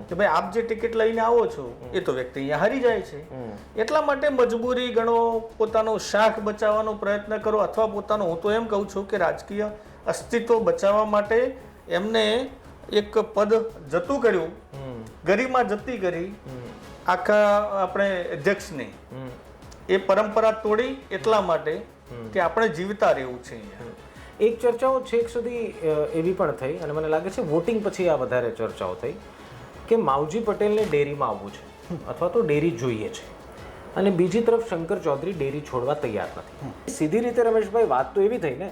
કે ભાઈ આપ જે ટિકિટ લઈને આવો છો એ તો વ્યક્તિ અહીંયા હારી જાય છે. એટલા માટે મજબૂરી ગણો, પોતાનું શાખ બચાવવાનો પ્રયત્ન કરો, અથવા પોતાનું, હું તો એમ કહું છું કે રાજકીય અસ્તિત્વ બચાવવા માટે એમને એક પદ જતું કર્યું, ગરિમા જતી કરી આખા આપણે અધ્યક્ષની, એ પરંપરા તોડી એટલા માટે કે આપણે જીવતા રહેવું છે.
એક ચર્ચાઓ છેક સુધી એવી પણ થઈ, અને મને લાગે છે વોટિંગ પછી આ વધારે ચર્ચાઓ થઈ, કે માવજી પટેલને ડેરીમાં આવવું છે અથવા તો ડેરી જોઈએ છે, અને બીજી તરફ શંકર ચૌધરી ડેરી છોડવા તૈયાર નથી. સીધી રીતે રમેશભાઈ વાત તો એવી થઈ ને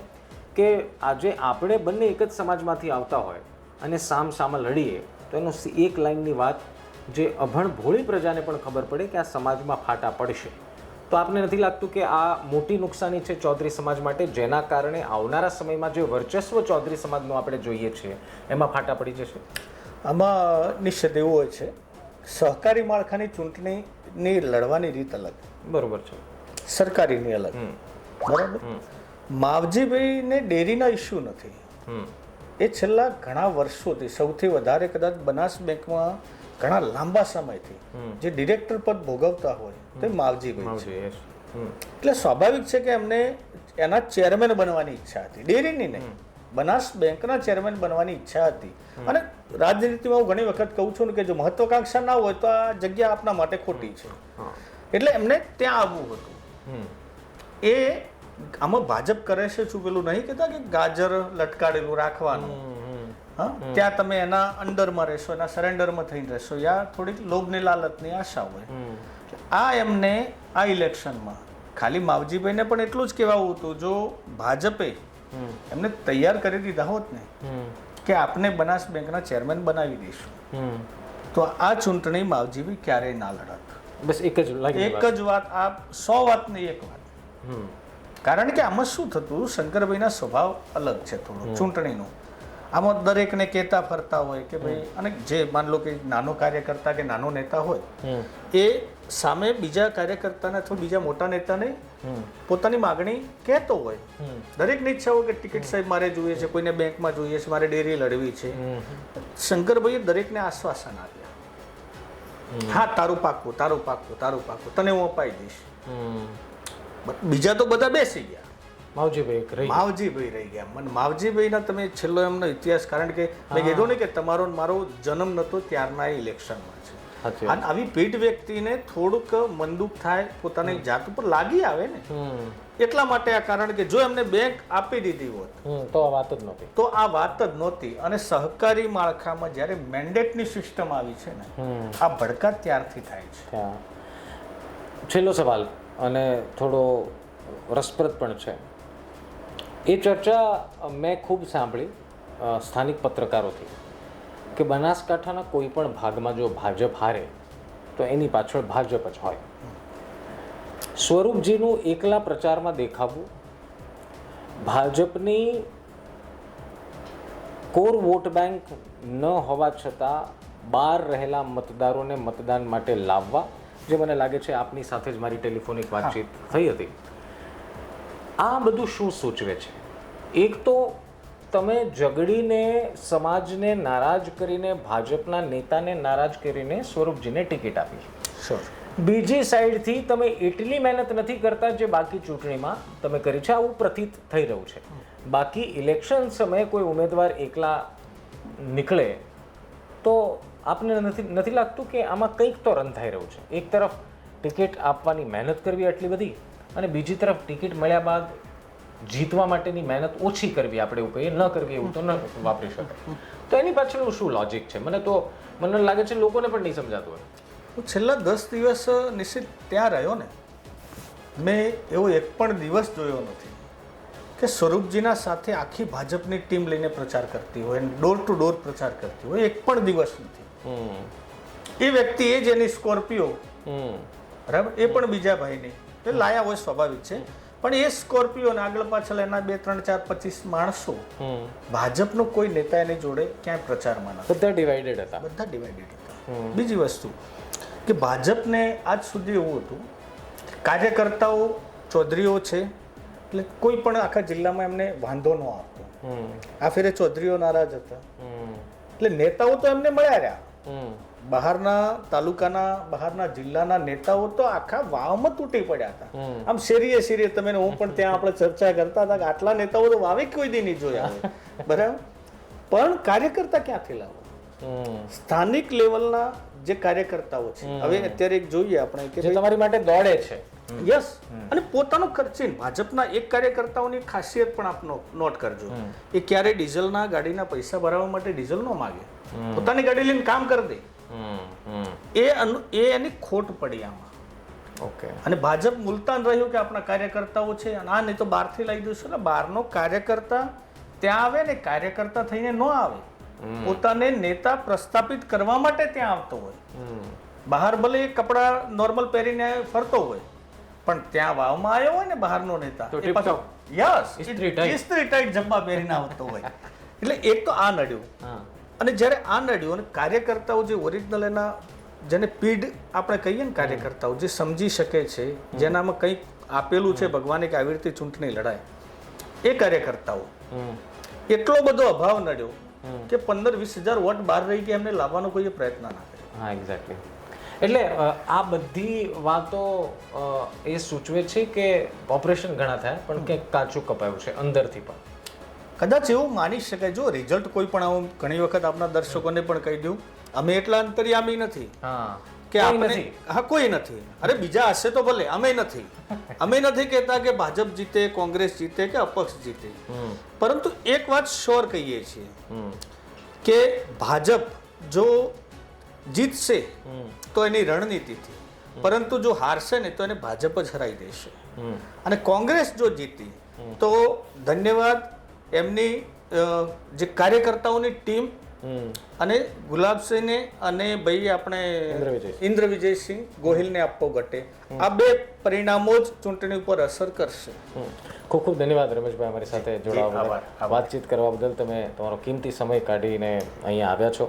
કે આજે આપણે બંને એક જ સમાજમાંથી આવતા હોય અને સામસામા લડીએ તો એનો એક લાઈનની વાત જે અભણ ભોળી પ્રજાને પણ ખબર પડે કે આ સમાજમાં ફાટા પડશે. તો આપને નથી લાગતું કે આ મોટી નુકસાની છે ચૌધરી સમાજ માટે, જેના કારણે આવનારા સમયમાં જે વર્ચસ્વ ચૌધરી સમાજનું આપણે જોઈએ છીએ એમાં ફાટા પડી જશે?
આમાં નિશ્ચિત એવું હોય છે, સહકારી માળખાની ચૂંટણીની લડવાની રીત અલગ,
બરોબર છે,
સરકારીની અલગ, બરાબર. માવજીભાઈને ડેરીના ઇસ્યુ નથી, એ છેલ્લા ઘણા વર્ષોથી, સૌથી વધારે કદાચ બનાસ બેંકમાં ઘણા લાંબા સમયથી જે ડિરેક્ટર પદ ભોગવતા હોય તે માવજીભાઈ છે. એટલે સ્વાભાવિક છે કે એમને એના ચેરમેન બનવાની ઈચ્છા હતી, ડેરીની નહીં, બનાસ બેંકના ચેરમેન બનવાની ઈચ્છા હતી. અને રાજનીતિમાં હું ઘણી વખત કહું છું ને કે જો મહત્વાકાંક્ષા ના હોય તો આ જગ્યા આપના માટે ખોટી છે. એટલે એમને ત્યાં આવવું હતું. એ આમાં ભાજપ કરે છે શું પેલું નહીં કહેતા કે ગાજર લટકાડેલું રાખવાનું, હા ત્યાં તમે એના અંડરમાં રહેશો, એના સરેન્ડરમાં થઈને રહેશો, યા થોડીક લોભની લાલચની આશા હોય. આ એમને આ ઇલેક્શનમાં ખાલી માવજીભાઈને પણ એટલું જ કહેવાવું હતું, જો ભાજપે એમને તૈયાર કરી દીધા હોત ને કે આપને બનાસ બેંકના ચેરમેન બનાવી દઈશું તો આ ચૂંટણી માવજીભાઈ ક્યારેય ના લડત.
બસ એક જ વાત, આ 100 વાતની એક વાત. કારણ કે આમાં શું થતું, શંકરભાઈના સ્વભાવ અલગ છે થોડો ચૂંટણીનો. આમાં દરેકને કહેતા ફરતા હોય કે ભાઈ, અને જે માન લો કે નાનો કાર્યકર્તા કે નાનો નેતા હોય એ સામે બીજા કાર્યકર્તાને અથવા બીજા મોટા નેતાને પોતાની માગણી કહેતો હોય. દરેકની ઈચ્છા હોય કે ટિકિટ સાહેબ મારે જોઈએ છે, કોઈને બેંકમાં જોઈએ છે, મારે ડેરી લડવી છે. શંકરભાઈએ દરેકને આશ્વાસન આપ્યા, હા તારું પાકું, તારું પાકું, તારું પાકું, તને હું અપાઈ દઈશ. બીજા તો બધા બેસી ગયા, માવજીભાઈ રહી ગયા. મને માવજીભાઈના તમે છેલ્લો એમનો ઇતિહાસ, કારણ કે મેં કીધું ને કે તમારો મારો જન્મ નતો ત્યારના ઇલેક્શનમાં છે. અને આવી પીઢ વ્યક્તિને થોડુંક મનદુખ થાય, પોતાની જાત ઉપર લાગી આવે ને, એટલા માટે આ કારણ કે જો એમને બેંક આપી દીધી હોત તો આ વાત જ નહોતી,
તો આ વાત જ નહોતી. અને સહકારી માળખામાં જ્યારે મેન્ડેટની સિસ્ટમ આવી છે ને, આ ભડકા ત્યારથી થાય છે.
છેલ્લો સવાલ અને થોડો રસપ્રદ પણ છે. એ ચર્ચા મેં ખૂબ સાંભળી સ્થાનિક પત્રકારોથી કે બનાસકાંઠાના કોઈ પણ ભાગમાં જો ભાજપ હારે તો એની પાછળ ભાજપ જ હોય. સ્વરૂપજીનું એકલા પ્રચારમાં દેખાવું, ભાજપની કોર વોટ બેંક ન હોવા છતાં બહાર રહેલા મતદારોને મતદાન માટે લાવવા, જે મને લાગે છે આપની સાથે જ મારી ટેલિફોનિક વાતચીત થઈ હતી. આ બધું શું સૂચવે છે? એક તો તમે ઝઘડીને સમાજને નારાજ કરીને, ભાજપના નેતાને નારાજ કરીને સ્વરૂપજીને ટિકિટ આપી. બીજી સાઈડથી તમે એટલી મહેનત નથી કરતા જે બાકી ચૂંટણીમાં તમે કરી છે, આવું પ્રતીત થઈ રહ્યું છે. બાકી ઇલેક્શન સમયે કોઈ ઉમેદવાર એકલા નીકળે તો આપને નથી લાગતું કે આમાં કંઈક તો રંધાઈ રહ્યું છે? એક તરફ ટિકિટ આપવાની મહેનત કરવી આટલી બધી, અને બીજી તરફ ટિકિટ મળ્યા બાદ જીતવા માટેની મહેનત ઓછી કરવી, આપણે એવું કહીએ, ન કરવી એવું તો ન વાપરી શકાય. તો એની પાછળનું શું લોજિક છે? મને લાગે છે લોકોને પણ નહીં સમજાતું હોય.
હું છેલ્લા 10 દિવસ નિશ્ચિત ત્યાં રહ્યો ને, મેં એવો એક પણ દિવસ જોયો નથી કે સ્વરૂપજીના સાથે આખી ભાજપની ટીમ લઈને પ્રચાર કરતી હોય, ડોર ટુ ડોર પ્રચાર કરતી હોય. એક પણ દિવસ નથી. એ વ્યક્તિ એ જ એની સ્કોર્પિયો, બરાબર, એ પણ બીજા ભાઈની એ લાયા હોય, સ્વાભાવિક છે, પણ એ સ્કોર્પિયો ને આગળ પાછળ એના 2, 3, 4, 25 માણસો, ભાજપનો કોઈ નેતા એની જોડે ક્યાંય પ્રચારમાં નથી.
બધા ડિવાઇડેડ હતા.
બધા ડિવાઇડેડ હતા. બીજી વસ્તુ કે ભાજપને આજ સુધી એવું હતું, કાર્યકર્તાઓ ચૌધરીઓ છે એટલે કોઈ પણ આખા જિલ્લામાં એમને વાંધો ન આવતો. આ ફેરે ચૌધરીઓ નારાજ હતા એટલે નેતાઓ તો એમને મળ્યા રહ્યા. બહારના તાલુકાના, બહારના જિલ્લાના નેતાઓ તો આખા વાવમાં તૂટી પડ્યા હતા. આમ શેરીએ તમે હું પણ ત્યાં આપણે ચર્ચા કરતા હતા કે આટલા નેતાઓ તો વાવે કોઈ દી નહીં જોયા હોય, બરાબર. પણ કાર્યકર્તા ક્યાંથી લાવો? સ્થાનિક લેવલના જે કાર્યકર્તાઓ છે. હવે અત્યારે એક જોઈએ આપણે કે
જે તમારી માટે દોડે છે.
યસ, અને પોતાનો ખર્ચે. ભાજપના એક કાર્યકર્તાઓની ખાસિયત પણ આપ નોટ કરજો, એ ક્યારે ડીઝલના ગાડીના પૈસા ભરાવવા માટે ડીઝલ ન માગે, પોતાની ગાડી લઈને કામ કરી દે. એ એની ખોટ પડી આમાં.
ઓકે.
અને ભાજપ મુલતાન રહ્યું કે આપણા કાર્યકર્તાઓ છે, અને આ નહીં તો બહારથી લાવી દઈશું. એટલે બહારનો કાર્યકર્તા ત્યાં આવે ને કાર્યકર્તા થઈને ન આવે, પોતાને નેતા પ્રસ્થાપિત કરવા માટે ત્યાં આવતો હોય. બહાર ભલે એ કપડાં નોર્મલ પહેરીને ફરતો હોય, પણ ત્યાં વાવમાં આવ્યો હોય ને બહારનો નેતા, યસ, ઇસ્ત્રી ટાઈટ જબ્બા પહેરીને આવતો હોય. એટલે એક તો આ નડ્યું. અને જ્યારે આ નડ્યું અને કાર્યકર્તાઓ જે ઓરિજિનલ એના, જેને પીઢ આપણે કહીએ ને, કાર્યકર્તાઓ જે સમજી શકે છે, જેનામાં કંઈક આપેલું છે ભગવાને કે આવી રીતે ચૂંટણી લડાય, એ કાર્યકર્તાઓ એટલો બધો અભાવ નડ્યો કે 15-20 હજાર વોટ બહાર રહી ગયા, એમને લાવવાનો કોઈ પ્રયત્ન ના કર્યો.
હા, એક્ઝેક્ટલી. એટલે આ બધી વાતો એ સૂચવે છે કે ઓપરેશન ઘણા થયા પણ કંઈક કાચું કપાયું છે અંદરથી પણ.
કદાચ એવું માની શકાય. જો રિઝલ્ટ કોઈ પણ, આવું ઘણી વખત આપણા દર્શકોને પણ કહી દઉં, અમે એટલા અંતર્યામી નથી કે આપણે, હા, કોઈ નથી. અરે બીજા હશે તો ભલે, અમે નથી. અમે નથી કહેતા કે ભાજપ જીતે, કોંગ્રેસ જીતે કે અપક્ષ જીતે, પરંતુ એક વાત શ્યોર કહીએ છીએ કે ભાજપ જો જીતશે તો એની રણનીતિથી, પરંતુ જો હારશે ને તો એને ભાજપ જ હરાઈ દેશે. અને કોંગ્રેસ જો જીતી તો ધન્યવાદ એમની જે કાર્યકર્તાઓની ટીમ અને ગુલાબસિંહને અને ભાઈ આપણે ઇન્દ્ર વિજયસિંહ ગોહિલને આપવો ઘટે. આ બે પરિણામો જ ચૂંટણી ઉપર અસર કરશે.
ખૂબ ખૂબ ધન્યવાદ રમેશભાઈ, અમારી સાથે જોડાવા, વાતચીત કરવા બદલ. તમે તમારો કિંમતી સમય કાઢીને અહીંયા આવ્યા છો.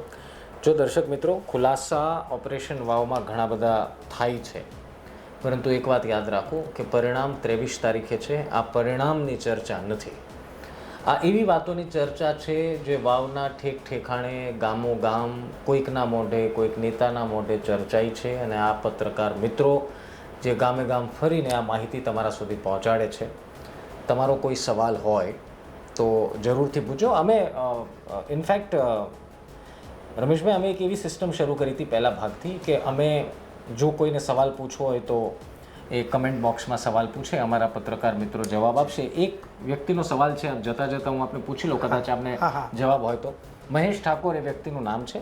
જો દર્શક મિત્રો, ખુલાસા ઓપરેશન વાવમાં ઘણા બધા થાય છે, પરંતુ એક વાત યાદ રાખો કે પરિણામ 23 તારીખે છે. આ પરિણામની ચર્ચા નથી. આ એવી વાતોની ચર્ચા છે જે વાવના ઠેક ઠેકાણે, ગામો ગામ, કોઈકના મોઢે, કોઈક નેતાના મોઢે ચર્ચાઈ છે. અને આ પત્રકાર મિત્રો જે ગામે ગામ ફરીને આ માહિતી તમારા સુધી પહોંચાડે છે. તમારો કોઈ સવાલ હોય તો જરૂરથી પૂછો. અમે ઇનફેક્ટ રમેશભાઈ, અમે એક એવી સિસ્ટમ શરૂ કરી હતી પહેલા ભાગથી કે અમે જો કોઈને સવાલ પૂછવો હોય તો એ કમેન્ટ બોક્સમાં સવાલ પૂછે, અમારા પત્રકાર મિત્રો જવાબ આપશે. એક વ્યક્તિનો સવાલ છે, જતાં જતાં હું આપને પૂછી લઉં, કદાચ આપને જવાબ હોય તો. મહેશ ઠાકોર એ વ્યક્તિનું નામ છે.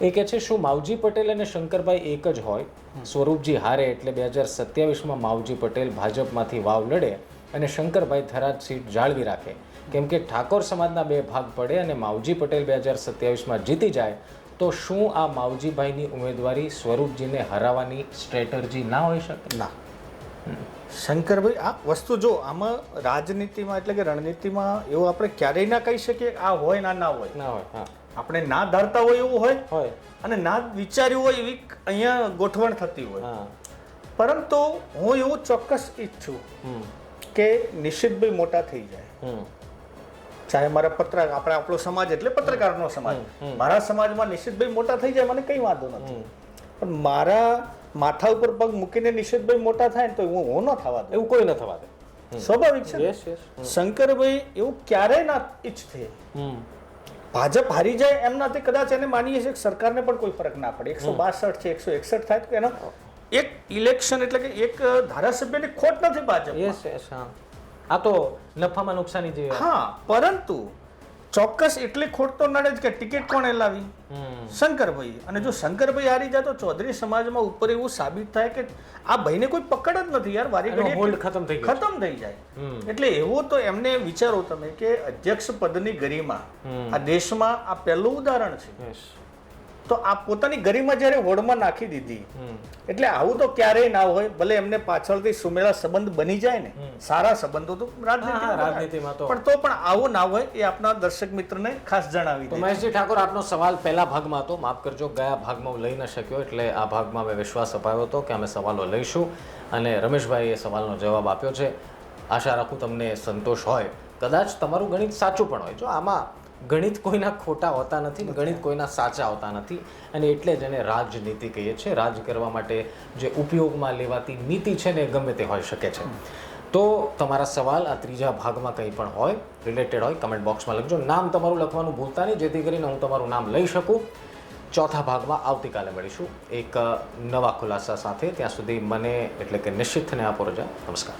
એ કહે છે, શું માવજી પટેલ અને શંકરભાઈ એક જ હોય? સ્વરૂપજી હારે એટલે 2027માં માવજી પટેલ ભાજપમાંથી વાવ લડે અને શંકરભાઈ થરાદ સીટ જાળવી રાખે, કેમ કે ઠાકોર સમાજના બે ભાગ પડે અને માવજી પટેલ 2027માં જીતી જાય, તો શું આ માવજીભાઈની ઉમેદવારી સ્વરૂપજીને હરાવવાની સ્ટ્રેટર્જી ના હોઈ શકે?
ના શંકરભાઈ, આ વસ્તુ જો આમાં રાજનીતિમાં એટલે કે રણનીતિમાં એવું આપણે ક્યારેય ના કહી શકીએ આ હોય ના હોય.
ના હોય. હા,
આપણે ના ધારતા હોય એવું હોય અને ના વિચાર્યું હોય એવી અહીંયા ગોઠવણ થતી હોય. પરંતુ હું એવું ચોક્કસ ઈચ્છું કે નિશિતભાઈ મોટા થઈ જાય. ચાહે મારા આપણે આપણો સમાજ એટલે પત્રકારનો સમાજ, મારા સમાજમાં નિશિતભાઈ મોટા થઈ જાય, મને કંઈ વાંધો નથી. પણ મારા માથા ઉપર પગ મૂકીને નિશિતભાઈ મોટા થાય ને તો હું ન થવા દઉં.
એવું કોઈ ન થવા દે,
સ્વાભાવિક છે. શંકરભાઈ એવું ક્યારેય ના ઈચ્છે. ભાજપ હારી જાય એમનાથી કદાચ એને માનીએ છીએ કે સરકારને પણ કોઈ ફરક ના પડે. 162 છે, 161 થાય તો એનો એક ઇલેક્શન એટલે કે એક ધારાસભ્યની ખોટ નથી ભાજપ.
આ તો નફામાં નુકસાની જે
હા, પરંતુ ચોક્કસ એટલે ખોટ તો નડે જ કે ટિકિટ કોણે લાવી? શંકરભાઈ. અને જો શંકરભાઈ હારી જાય તો ચૌધરી સમાજમાં ઉપર એવું સાબિત થાય કે આ ભાઈને કોઈ પકડ જ નથી યાર, વારી
એનો
ઘડીએ
હોલ્ડ ખતમ થઈ ગયો
ખતમ થઈ જાય. એટલે એવો તો એમને વિચારો તમે કે અધ્યક્ષ પદની ગરિમા આ દેશમાં આ પહેલું ઉદાહરણ છે.
Yes.
તો આ પોતાની ગરિમા જ્યારે હોડમાં નાખી દીધી, એટલે આવું તો ક્યારેય ના હોય. ભલે એમને પાછળથી સુમેળા સંબંધ બની જાય ને, સારા સંબંધો તો
રાજનીતિમાં તો
પણ તો પણ આવું ના હોય એ આપણા દર્શક મિત્રને ખાસ જણાવી
તો
દે.
મહેશજી ઠાકોર, આપનો સવાલ પહેલા ભાગમાં હતો, માફ કરજો, ગયા ભાગમાં હું લઈ ન શક્યો, એટલે આ ભાગમાં મેં વિશ્વાસ અપાયો હતો કે અમે સવાલો લઈશું અને રમેશભાઈએ એ સવાલનો જવાબ આપ્યો છે. આશા રાખું તમને સંતોષ હોય. કદાચ તમારું ગણિત સાચું પણ હોય. જો આમાં ગણિત કોઈના ખોટા હોતા નથી, ગણિત કોઈના સાચા હોતા નથી, અને એટલે જ એને રાજનીતિ કહીએ છીએ. રાજ કરવા માટે જે ઉપયોગમાં લેવાતી નીતિ છે ને એ ગમે તે હોઈ શકે છે. તો તમારા સવાલ આ ત્રીજા ભાગમાં કંઈ પણ હોય, રિલેટેડ હોય, કમેન્ટ બોક્સમાં લખજો. નામ તમારું લખવાનું ભૂલતા નહીં, જેથી કરીને હું તમારું નામ લઈ શકું. ચોથા ભાગમાં આવતીકાલે મળીશું એક નવા ખુલાસા સાથે. ત્યાં સુધી મને એટલે કે નિશ્ચિતને આપો રજા. નમસ્કાર.